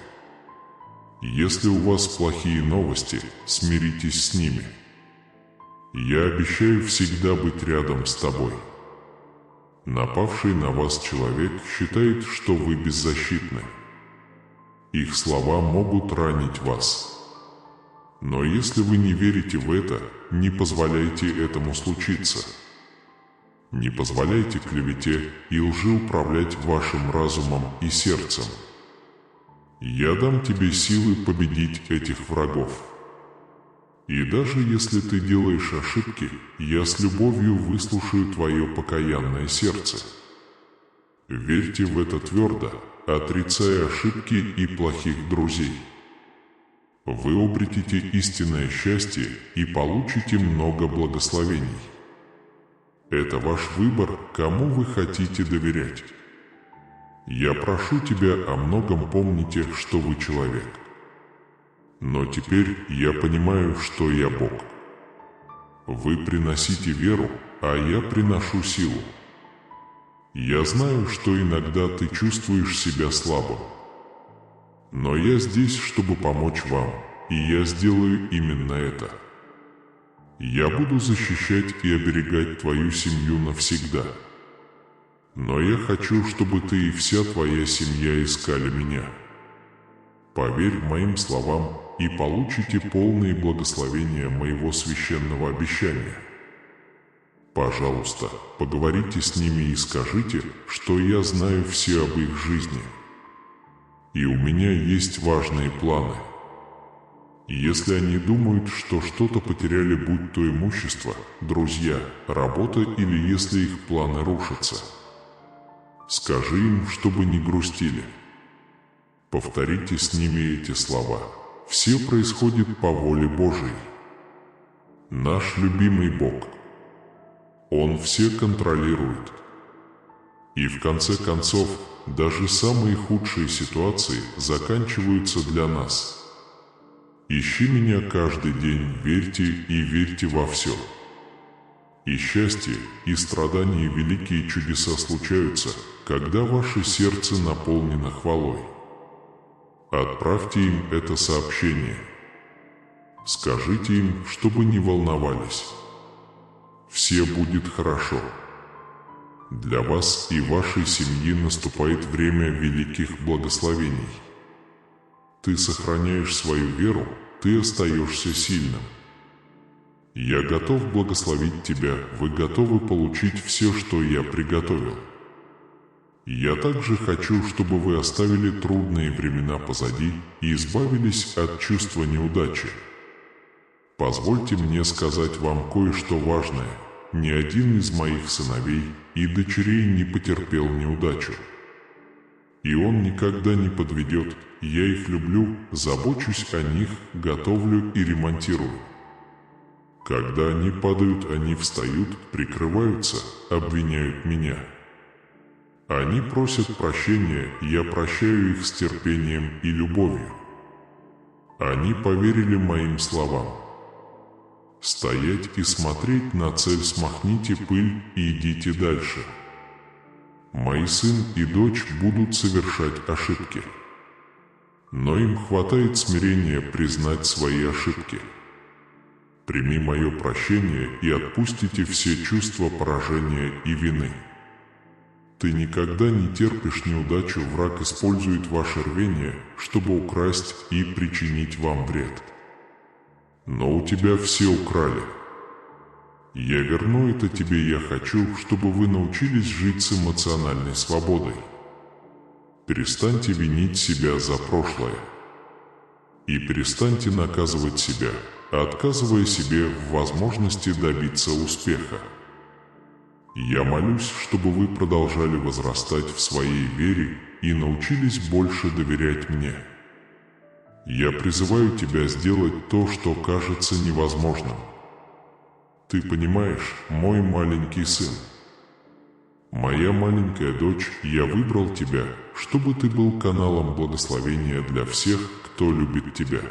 Если у вас плохие новости, смиритесь с ними. Я обещаю всегда быть рядом с тобой. Напавший на вас человек считает, что вы беззащитны. Их слова могут ранить вас. Но если вы не верите в это, не позволяйте этому случиться. Не позволяйте клевете и лжи управлять вашим разумом и сердцем. Я дам тебе силы победить этих врагов. И даже если ты делаешь ошибки, я с любовью выслушаю твое покаянное сердце. Верьте в это твердо, отрицая ошибки и плохих друзей. Вы обретете истинное счастье и получите много благословений. Это ваш выбор, кому вы хотите доверять. Я прошу тебя о многом, помните, что вы человек. Но теперь я понимаю, что я Бог. Вы приносите веру, а я приношу силу. Я знаю, что иногда ты чувствуешь себя слабым. Но я здесь, чтобы помочь вам, и я сделаю именно это. Я буду защищать и оберегать твою семью навсегда. Но я хочу, чтобы ты и вся твоя семья искали меня. Поверь моим словам и получите полные благословения моего священного обещания. Пожалуйста, поговорите с ними и скажите, что я знаю все об их жизни. И у меня есть важные планы. Если они думают, что что-то потеряли, будь то имущество, друзья, работа или если их планы рушатся, скажи им, чтобы не грустили. Повторите с ними эти слова. Все происходит по воле Божией. Наш любимый Бог. Он все контролирует. И в конце концов, даже самые худшие ситуации заканчиваются для нас. Ищи меня каждый день, верьте и верьте во все. И счастье, и страдания, и великие чудеса случаются, когда ваше сердце наполнено хвалой. Отправьте им это сообщение. Скажите им, чтобы не волновались. Все будет хорошо. Для вас и вашей семьи наступает время великих благословений. Ты сохраняешь свою веру, ты остаешься сильным. Я готов благословить тебя, вы готовы получить все, что я приготовил. Я также хочу, чтобы вы оставили трудные времена позади и избавились от чувства неудачи. Позвольте мне сказать вам кое-что важное. Ни один из моих сыновей и дочерей не потерпел неудачу. И он никогда не подведет, я их люблю, забочусь о них, готовлю и ремонтирую. Когда они падают, они встают, прикрываются, обвиняют меня. Они просят прощения, я прощаю их с терпением и любовью. Они поверили моим словам. Стоять и смотреть на цель, смахните пыль и идите дальше. Мои сын и дочь будут совершать ошибки. Но им хватает смирения признать свои ошибки. Прими мое прощение и отпустите все чувства поражения и вины. Ты никогда не терпишь неудачу, враг использует ваше рвение, чтобы украсть и причинить вам вред. Но у тебя все украли. Я верну это тебе, я хочу, чтобы вы научились жить с эмоциональной свободой. Перестаньте винить себя за прошлое. И перестаньте наказывать себя, отказывая себе в возможности добиться успеха. Я молюсь, чтобы вы продолжали возрастать в своей вере и научились больше доверять мне. Я призываю тебя сделать то, что кажется невозможным. Ты понимаешь, мой маленький сын? Моя маленькая дочь, я выбрал тебя, чтобы ты был каналом благословения для всех, кто любит тебя.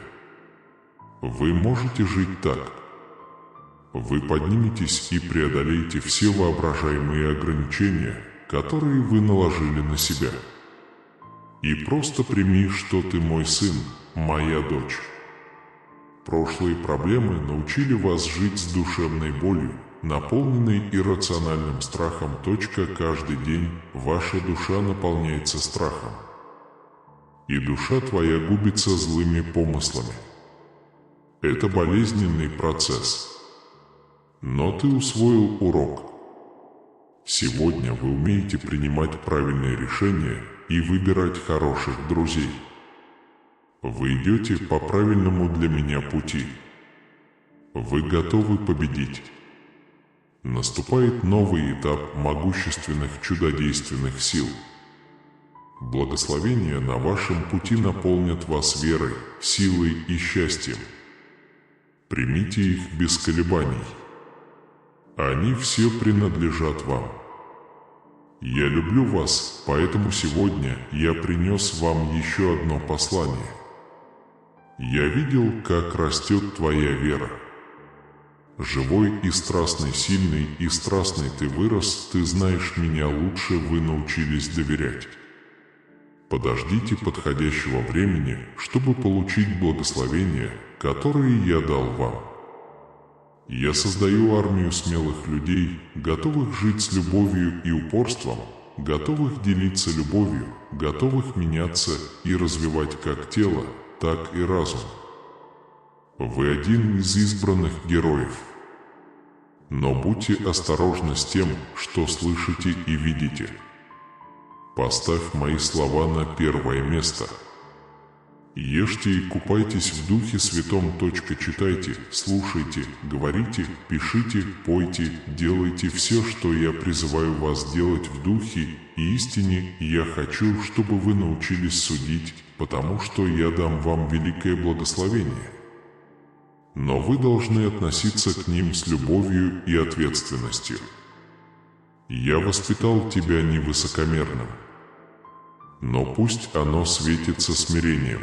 Вы можете жить так. Вы подниметесь и преодолеете все воображаемые ограничения, которые вы наложили на себя. И просто прими, что ты мой сын, моя дочь. Прошлые проблемы научили вас жить с душевной болью, наполненной иррациональным страхом. Каждый день ваша душа наполняется страхом. И душа твоя губится злыми помыслами. Это болезненный процесс. Но ты усвоил урок. Сегодня вы умеете принимать правильные решения и выбирать хороших друзей. Вы идете по правильному для меня пути. Вы готовы победить. Наступает новый этап могущественных чудодейственных сил. Благословения на вашем пути наполнят вас верой, силой и счастьем. Примите их без колебаний. Они все принадлежат вам. Я люблю вас, поэтому сегодня я принес вам еще одно послание. Я видел, как растет твоя вера. Живой и страстный, сильный и страстный ты вырос, ты знаешь меня лучше, вы научились доверять. Подождите подходящего времени, чтобы получить благословения, которые я дал вам. Я создаю армию смелых людей, готовых жить с любовью и упорством, готовых делиться любовью, готовых меняться и развивать как тело, так и разум. Вы один из избранных героев. Но будьте осторожны с тем, что слышите и видите. Поставь мои слова на первое место. Ешьте и купайтесь в Духе Святом. Читайте, слушайте, говорите, пишите, пойте, делайте все, что я призываю вас делать в Духе и истине. Я хочу, чтобы вы научились судить, потому что я дам вам великое благословение. Но вы должны относиться к ним с любовью и ответственностью. Я воспитал тебя невысокомерным, но пусть оно светится смирением.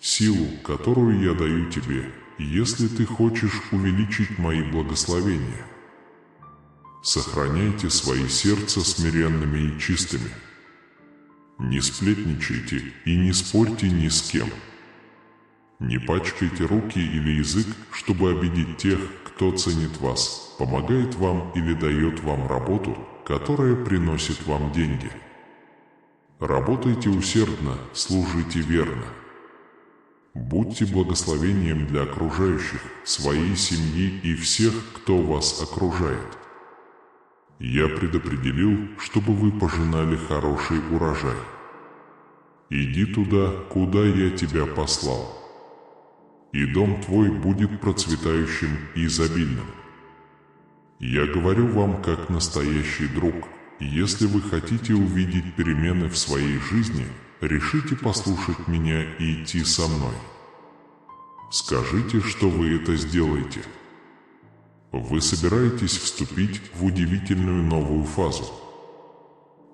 Силу, которую я даю тебе, если ты хочешь увеличить мои благословения. Сохраняйте свои сердца смиренными и чистыми. Не сплетничайте и не спорьте ни с кем. Не пачкайте руки или язык, чтобы обидеть тех, кто ценит вас, помогает вам или дает вам работу, которая приносит вам деньги. Работайте усердно, служите верно. Будьте благословением для окружающих, своей семьи и всех, кто вас окружает. Я предопределил, чтобы вы пожинали хороший урожай. Иди туда, куда я тебя послал. И дом твой будет процветающим и изобильным. Я говорю вам как настоящий друг. Если вы хотите увидеть перемены в своей жизни, решите послушать меня и идти со мной. Скажите, что вы это сделаете. Вы собираетесь вступить в удивительную новую фазу.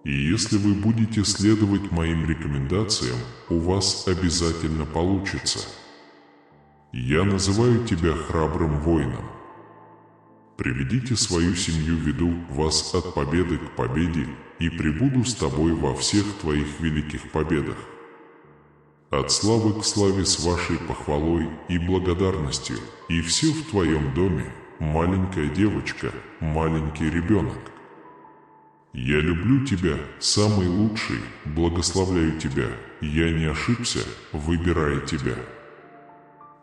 И если вы будете следовать моим рекомендациям, у вас обязательно получится. Я называю тебя храбрым воином. Приведите свою семью, веду вас от победы к победе и пребуду с тобой во всех твоих великих победах. От славы к славе с вашей похвалой и благодарностью, и все в твоем доме, маленькая девочка, маленький ребенок. Я люблю тебя, самый лучший, благословляю тебя, я не ошибся, выбирая тебя.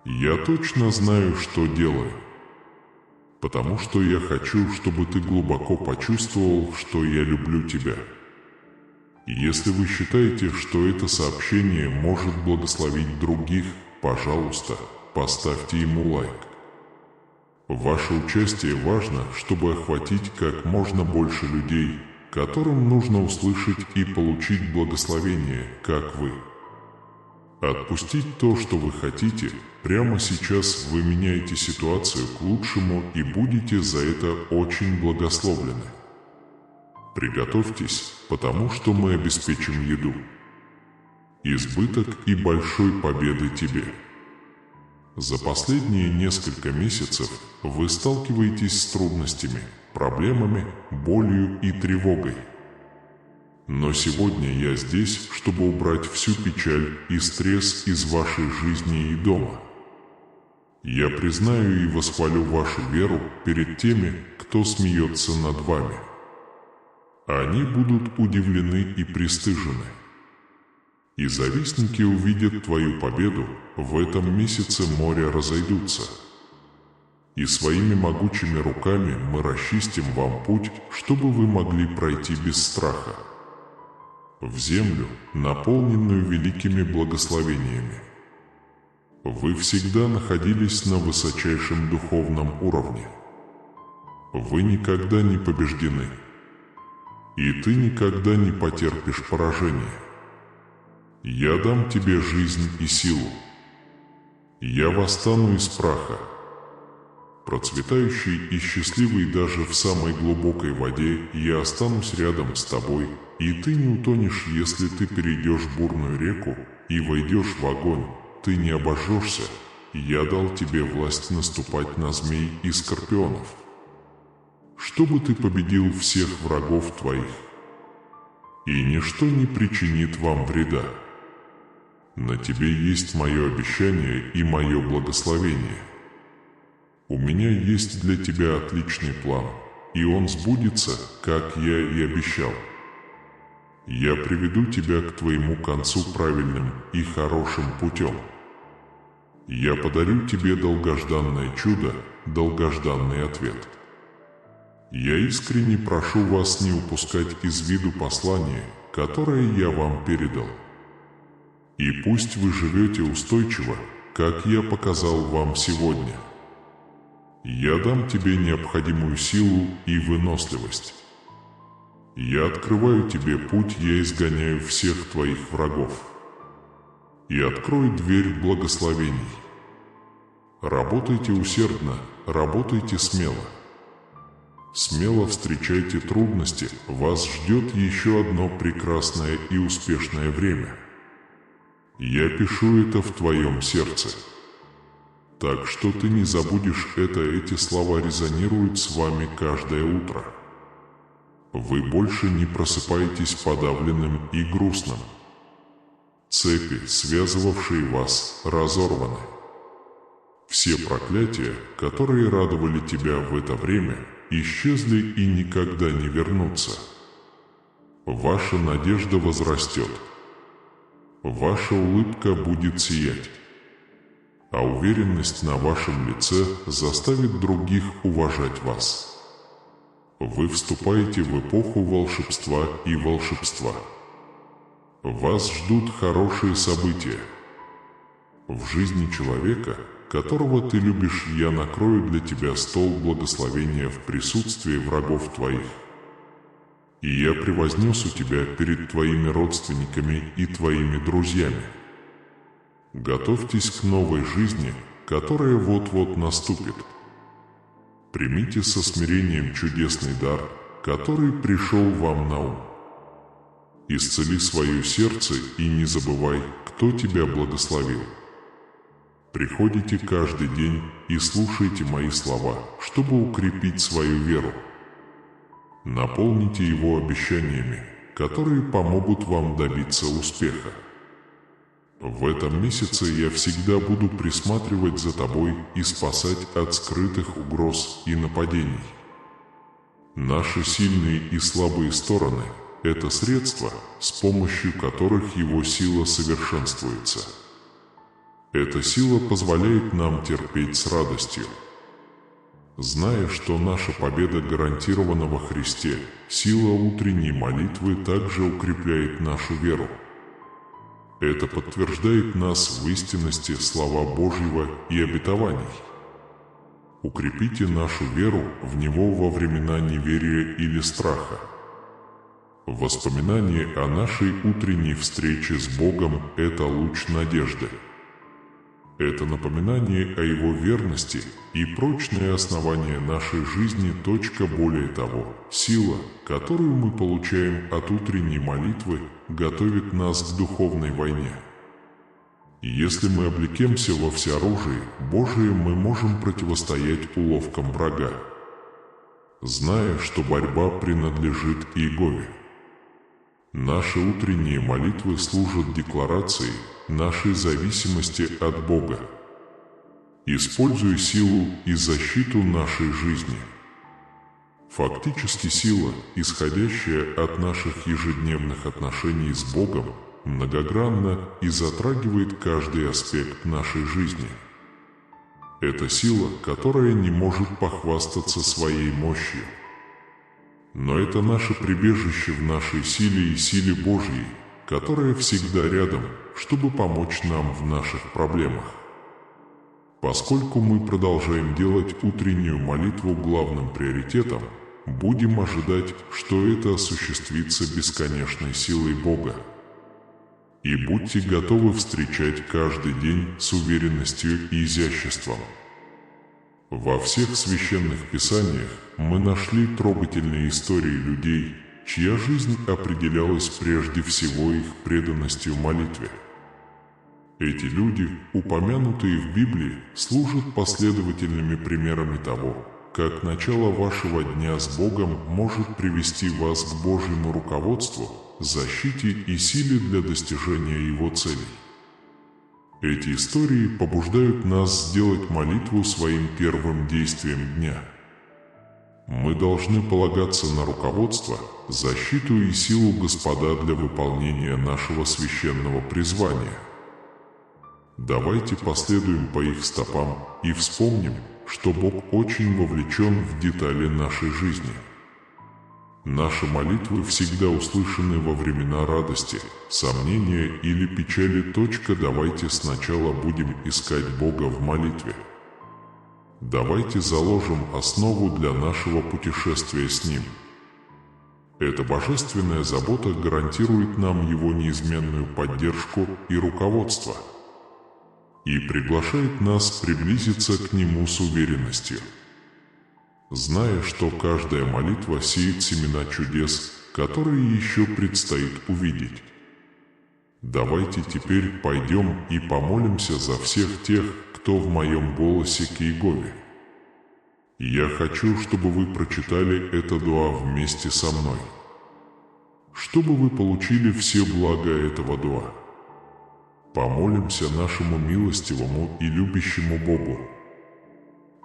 Я точно знаю, что делаю, потому что я хочу, чтобы ты глубоко почувствовал, что я люблю тебя. Если вы считаете, что это сообщение может благословить других, пожалуйста, поставьте ему лайк. Ваше участие важно, чтобы охватить как можно больше людей, которым нужно услышать и получить благословение, как вы. Отпустить то, что вы хотите, прямо сейчас вы меняете ситуацию к лучшему и будете за это очень благословлены. Приготовьтесь, потому что мы обеспечим еду, избыток и большой победы тебе. За последние несколько месяцев вы сталкиваетесь с трудностями, проблемами, болью и тревогой. Но сегодня я здесь, чтобы убрать всю печаль и стресс из вашей жизни и дома. Я признаю и восхвалю вашу веру перед теми, кто смеется над вами. Они будут удивлены и пристыжены. И завистники увидят твою победу, в этом месяце моря разойдутся. И своими могучими руками мы расчистим вам путь, чтобы вы могли пройти без страха в землю, наполненную великими благословениями. Вы всегда находились на высочайшем духовном уровне. Вы никогда не побеждены. И ты никогда не потерпишь поражения. Я дам тебе жизнь и силу. Я восстану из праха. Процветающий и счастливый даже в самой глубокой воде, я останусь рядом с тобой, и ты не утонешь, если ты перейдешь бурную реку и войдешь в огонь, ты не обожжешься, я дал тебе власть наступать на змей и скорпионов, чтобы ты победил всех врагов твоих, и ничто не причинит вам вреда. На тебе есть мое обещание и мое благословение. У меня есть для тебя отличный план, и он сбудется, как я и обещал. Я приведу тебя к твоему концу правильным и хорошим путем. Я подарю тебе долгожданное чудо, долгожданный ответ. Я искренне прошу вас не упускать из виду послание, которое я вам передал. И пусть вы живете устойчиво, как я показал вам сегодня. Я дам тебе необходимую силу и выносливость. Я открываю тебе путь, я изгоняю всех твоих врагов. И открою дверь благословений. Работайте усердно, работайте смело. Смело встречайте трудности, вас ждет еще одно прекрасное и успешное время. Я пишу это в твоем сердце. Так что ты не забудешь это, эти слова резонируют с вами каждое утро. Вы больше не просыпаетесь подавленным и грустным. Цепи, связывавшие вас, разорваны. Все проклятия, которые радовали тебя в это время, исчезли и никогда не вернутся. Ваша надежда возрастет. Ваша улыбка будет сиять. А уверенность на вашем лице заставит других уважать вас. Вы вступаете в эпоху волшебства и волшебства. Вас ждут хорошие события. В жизни человека, которого ты любишь, я накрою для тебя стол благословения в присутствии врагов твоих. И я превознесу тебя перед твоими родственниками и твоими друзьями. Готовьтесь к новой жизни, которая вот-вот наступит. Примите со смирением чудесный дар, который пришел вам на ум. Исцели свое сердце и не забывай, кто тебя благословил. Приходите каждый день и слушайте мои слова, чтобы укрепить свою веру. Наполните его обещаниями, которые помогут вам добиться успеха. В этом месяце я всегда буду присматривать за тобой и спасать от скрытых угроз и нападений. Наши сильные и слабые стороны – это средства, с помощью которых его сила совершенствуется. Эта сила позволяет нам терпеть с радостью. Зная, что наша победа гарантирована во Христе, сила утренней молитвы также укрепляет нашу веру. Это подтверждает нас в истинности слова Божьего и обетований. Укрепите нашу веру в Него во времена неверия или страха. Воспоминание о нашей утренней встрече с Богом – это луч надежды. Это напоминание о Его верности и прочное основание нашей жизни. Более того, сила, которую мы получаем от утренней молитвы, готовит нас к духовной войне. Если мы облекемся во всеоружие Божие, мы можем противостоять уловкам врага, зная, что борьба принадлежит Иегове. Наши утренние молитвы служат декларацией нашей зависимости от Бога. Используй силу и защиту нашей жизни. Фактически сила, исходящая от наших ежедневных отношений с Богом, многогранна и затрагивает каждый аспект нашей жизни. Это сила, которая не может похвастаться своей мощью. Но это наше прибежище в нашей силе и силе Божьей, которая всегда рядом, чтобы помочь нам в наших проблемах. Поскольку мы продолжаем делать утреннюю молитву главным приоритетом, будем ожидать, что это осуществится бесконечной силой Бога. И будьте готовы встречать каждый день с уверенностью и изяществом. Во всех священных писаниях мы нашли трогательные истории людей, чья жизнь определялась прежде всего их преданностью молитве. Эти люди, упомянутые в Библии, служат последовательными примерами того, как начало вашего дня с Богом может привести вас к Божьему руководству, защите и силе для достижения Его целей. Эти истории побуждают нас сделать молитву своим первым действием дня. Мы должны полагаться на руководство, защиту и силу Господа для выполнения нашего священного призвания. Давайте последуем по их стопам и вспомним, что Бог очень вовлечен в детали нашей жизни. Наши молитвы всегда услышаны во времена радости, сомнения или печали. Давайте сначала будем искать Бога в молитве. Давайте заложим основу для нашего путешествия с Ним. Эта божественная забота гарантирует нам Его неизменную поддержку и руководство и приглашает нас приблизиться к Нему с уверенностью, зная, что каждая молитва сеет семена чудес, которые еще предстоит увидеть. Давайте теперь пойдем и помолимся за всех тех, кто в моем голосе к Иегове. Я хочу, чтобы вы прочитали это дуа вместе со мной, чтобы вы получили все блага этого дуа. Помолимся нашему милостивому и любящему Богу.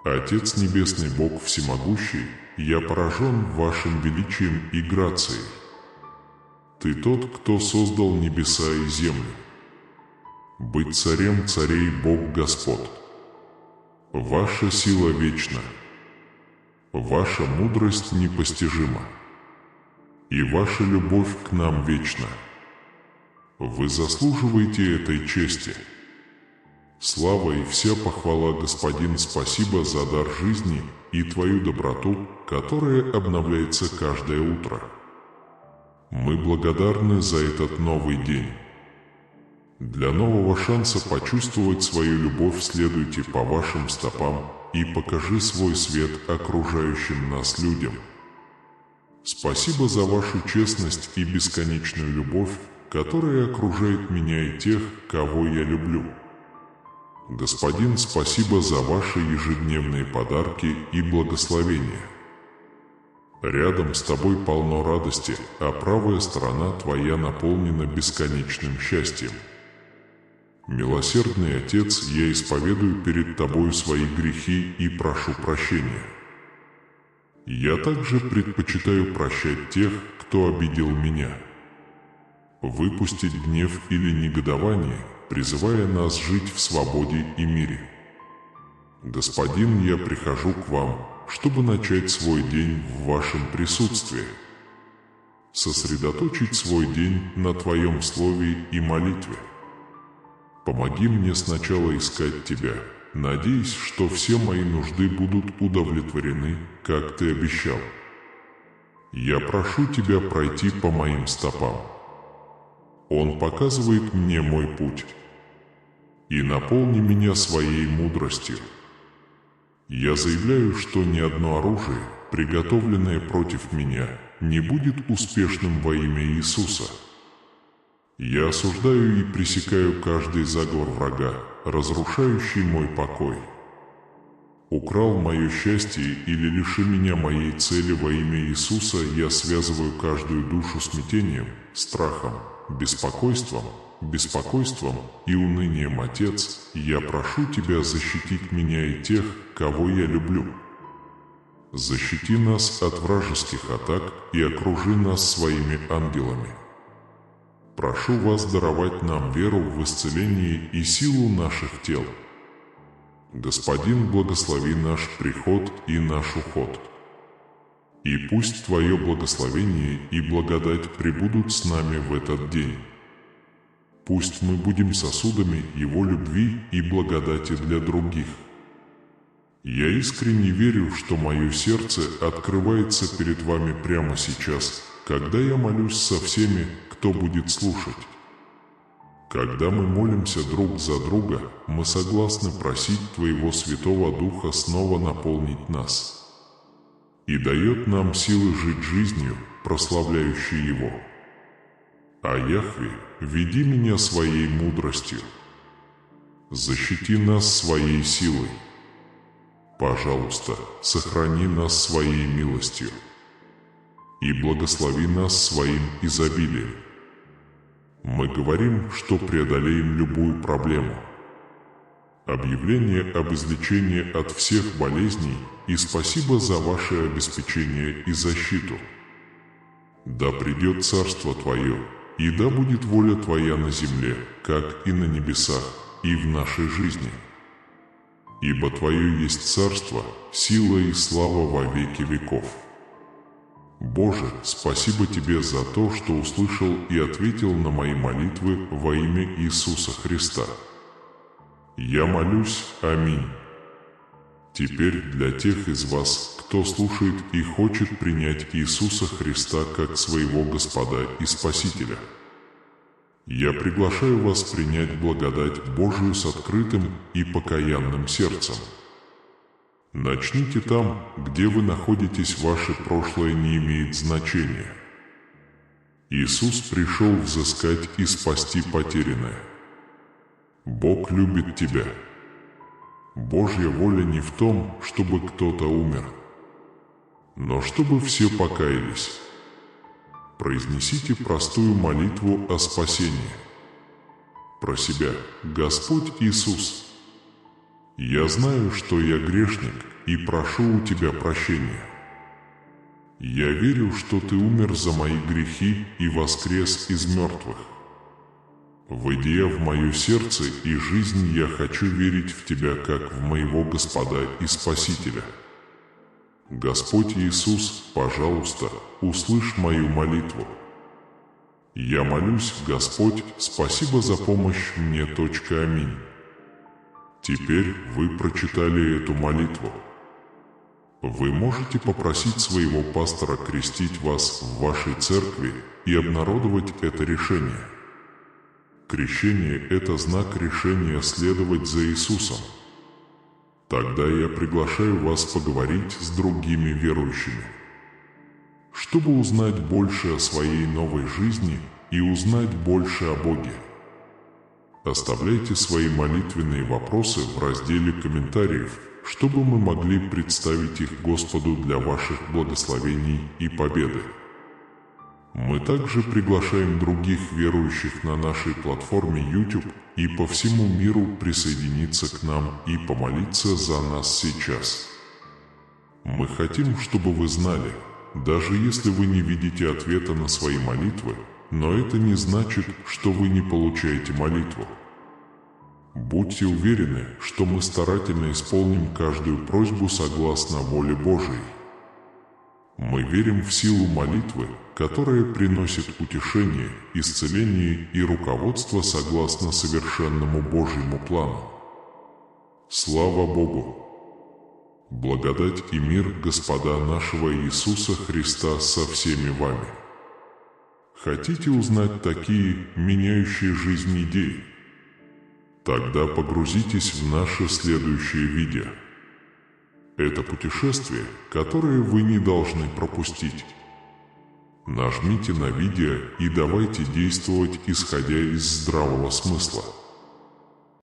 Отец Небесный, Бог Всемогущий, я поражен вашим величием и грацией. Ты тот, кто создал небеса и землю. Быть царем царей Бог Господь. Ваша сила вечна. Ваша мудрость непостижима. И ваша любовь к нам вечна. Вы заслуживаете этой чести. Слава и вся похвала, Господин, спасибо за дар жизни и Твою доброту, которая обновляется каждое утро. Мы благодарны за этот новый день. Для нового шанса почувствовать свою любовь следуйте по вашим стопам и покажи свой свет окружающим нас людям. Спасибо за вашу честность и бесконечную любовь, которая окружает меня и тех, кого я люблю. Господин, спасибо за ваши ежедневные подарки и благословения. Рядом с тобой полно радости, а правая сторона твоя наполнена бесконечным счастьем. Милосердный Отец, я исповедую перед тобою свои грехи и прошу прощения. Я также предпочитаю прощать тех, кто обидел меня. Выпустить гнев или негодование, призывая нас жить в свободе и мире. Господин, я прихожу к вам, чтобы начать свой день в вашем присутствии. Сосредоточить свой день на Твоем Слове и молитве. Помоги мне сначала искать Тебя, надеясь, что все мои нужды будут удовлетворены, как Ты обещал. Я прошу Тебя пройти по моим стопам. Он показывает мне мой путь. И наполни меня своей мудростью. Я заявляю, что ни одно оружие, приготовленное против меня, не будет успешным во имя Иисуса. Я осуждаю и пресекаю каждый заговор врага, разрушающий мой покой. Украл мое счастье или лиши меня моей цели во имя Иисуса, я связываю каждую душу смятением, страхом, беспокойством и унынием, Отец, я прошу Тебя защитить меня и тех, кого я люблю. Защити нас от вражеских атак и окружи нас своими ангелами. Прошу Вас даровать нам веру в исцеление и силу наших тел. Господин, благослови наш приход и наш уход. И пусть Твое благословение и благодать пребудут с нами в этот день. Пусть мы будем сосудами Его любви и благодати для других. Я искренне верю, что мое сердце открывается перед Вами прямо сейчас, когда я молюсь со всеми, кто будет слушать. Когда мы молимся друг за друга, мы согласны просить Твоего Святого Духа снова наполнить нас. И дает нам силы жить жизнью, прославляющей Его. А Яхве, веди меня своей мудростью. Защити нас своей силой. Пожалуйста, сохрани нас своей милостью. И благослови нас своим изобилием. Мы говорим, что преодолеем любую проблему. Объявление об излечении от всех болезней и спасибо за ваше обеспечение и защиту. Да придет Царство Твое, и да будет воля Твоя на земле, как и на небесах, и в нашей жизни. Ибо Твое есть Царство, сила и слава во веки веков. Боже, спасибо Тебе за то, что услышал и ответил на мои молитвы во имя Иисуса Христа. Я молюсь, аминь. Теперь для тех из вас, кто слушает и хочет принять Иисуса Христа как своего Господа и Спасителя, я приглашаю вас принять благодать Божию с открытым и покаянным сердцем. Начните там, где вы находитесь, ваше прошлое не имеет значения. Иисус пришел взыскать и спасти потерянное. Бог любит тебя. Божья воля не в том, чтобы кто-то умер, но чтобы все покаялись. Произнесите простую молитву о спасении. Про себя: Господь Иисус, я знаю, что я грешник, и прошу у Тебя прощения. Я верю, что Ты умер за мои грехи и воскрес из мертвых. Войдя в мое сердце и жизнь, я хочу верить в Тебя как в моего Господа и Спасителя. Господь Иисус, пожалуйста, услышь мою молитву. Я молюсь, Господь, спасибо за помощь мне. Аминь. Теперь вы прочитали эту молитву. Вы можете попросить своего пастора крестить вас в вашей церкви и обнародовать это решение. Крещение – это знак решения следовать за Иисусом. Тогда я приглашаю вас поговорить с другими верующими, чтобы узнать больше о своей новой жизни и узнать больше о Боге. Оставляйте свои молитвенные вопросы в разделе комментариев, чтобы мы могли представить их Господу для ваших благословений и победы. Мы также приглашаем других верующих на нашей платформе YouTube и по всему миру присоединиться к нам и помолиться за нас сейчас. Мы хотим, чтобы вы знали, даже если вы не видите ответа на свои молитвы, но это не значит, что вы не получаете молитву. Будьте уверены, что мы старательно исполним каждую просьбу согласно воле Божией. Мы верим в силу молитвы, которая приносит утешение, исцеление и руководство согласно совершенному Божьему плану. Слава Богу! Благодать и мир Господа нашего Иисуса Христа со всеми вами. Хотите узнать такие меняющие жизнь идеи? Тогда погрузитесь в наше следующее видео. Это путешествие, которое вы не должны пропустить. Нажмите на видео и давайте действовать, исходя из здравого смысла.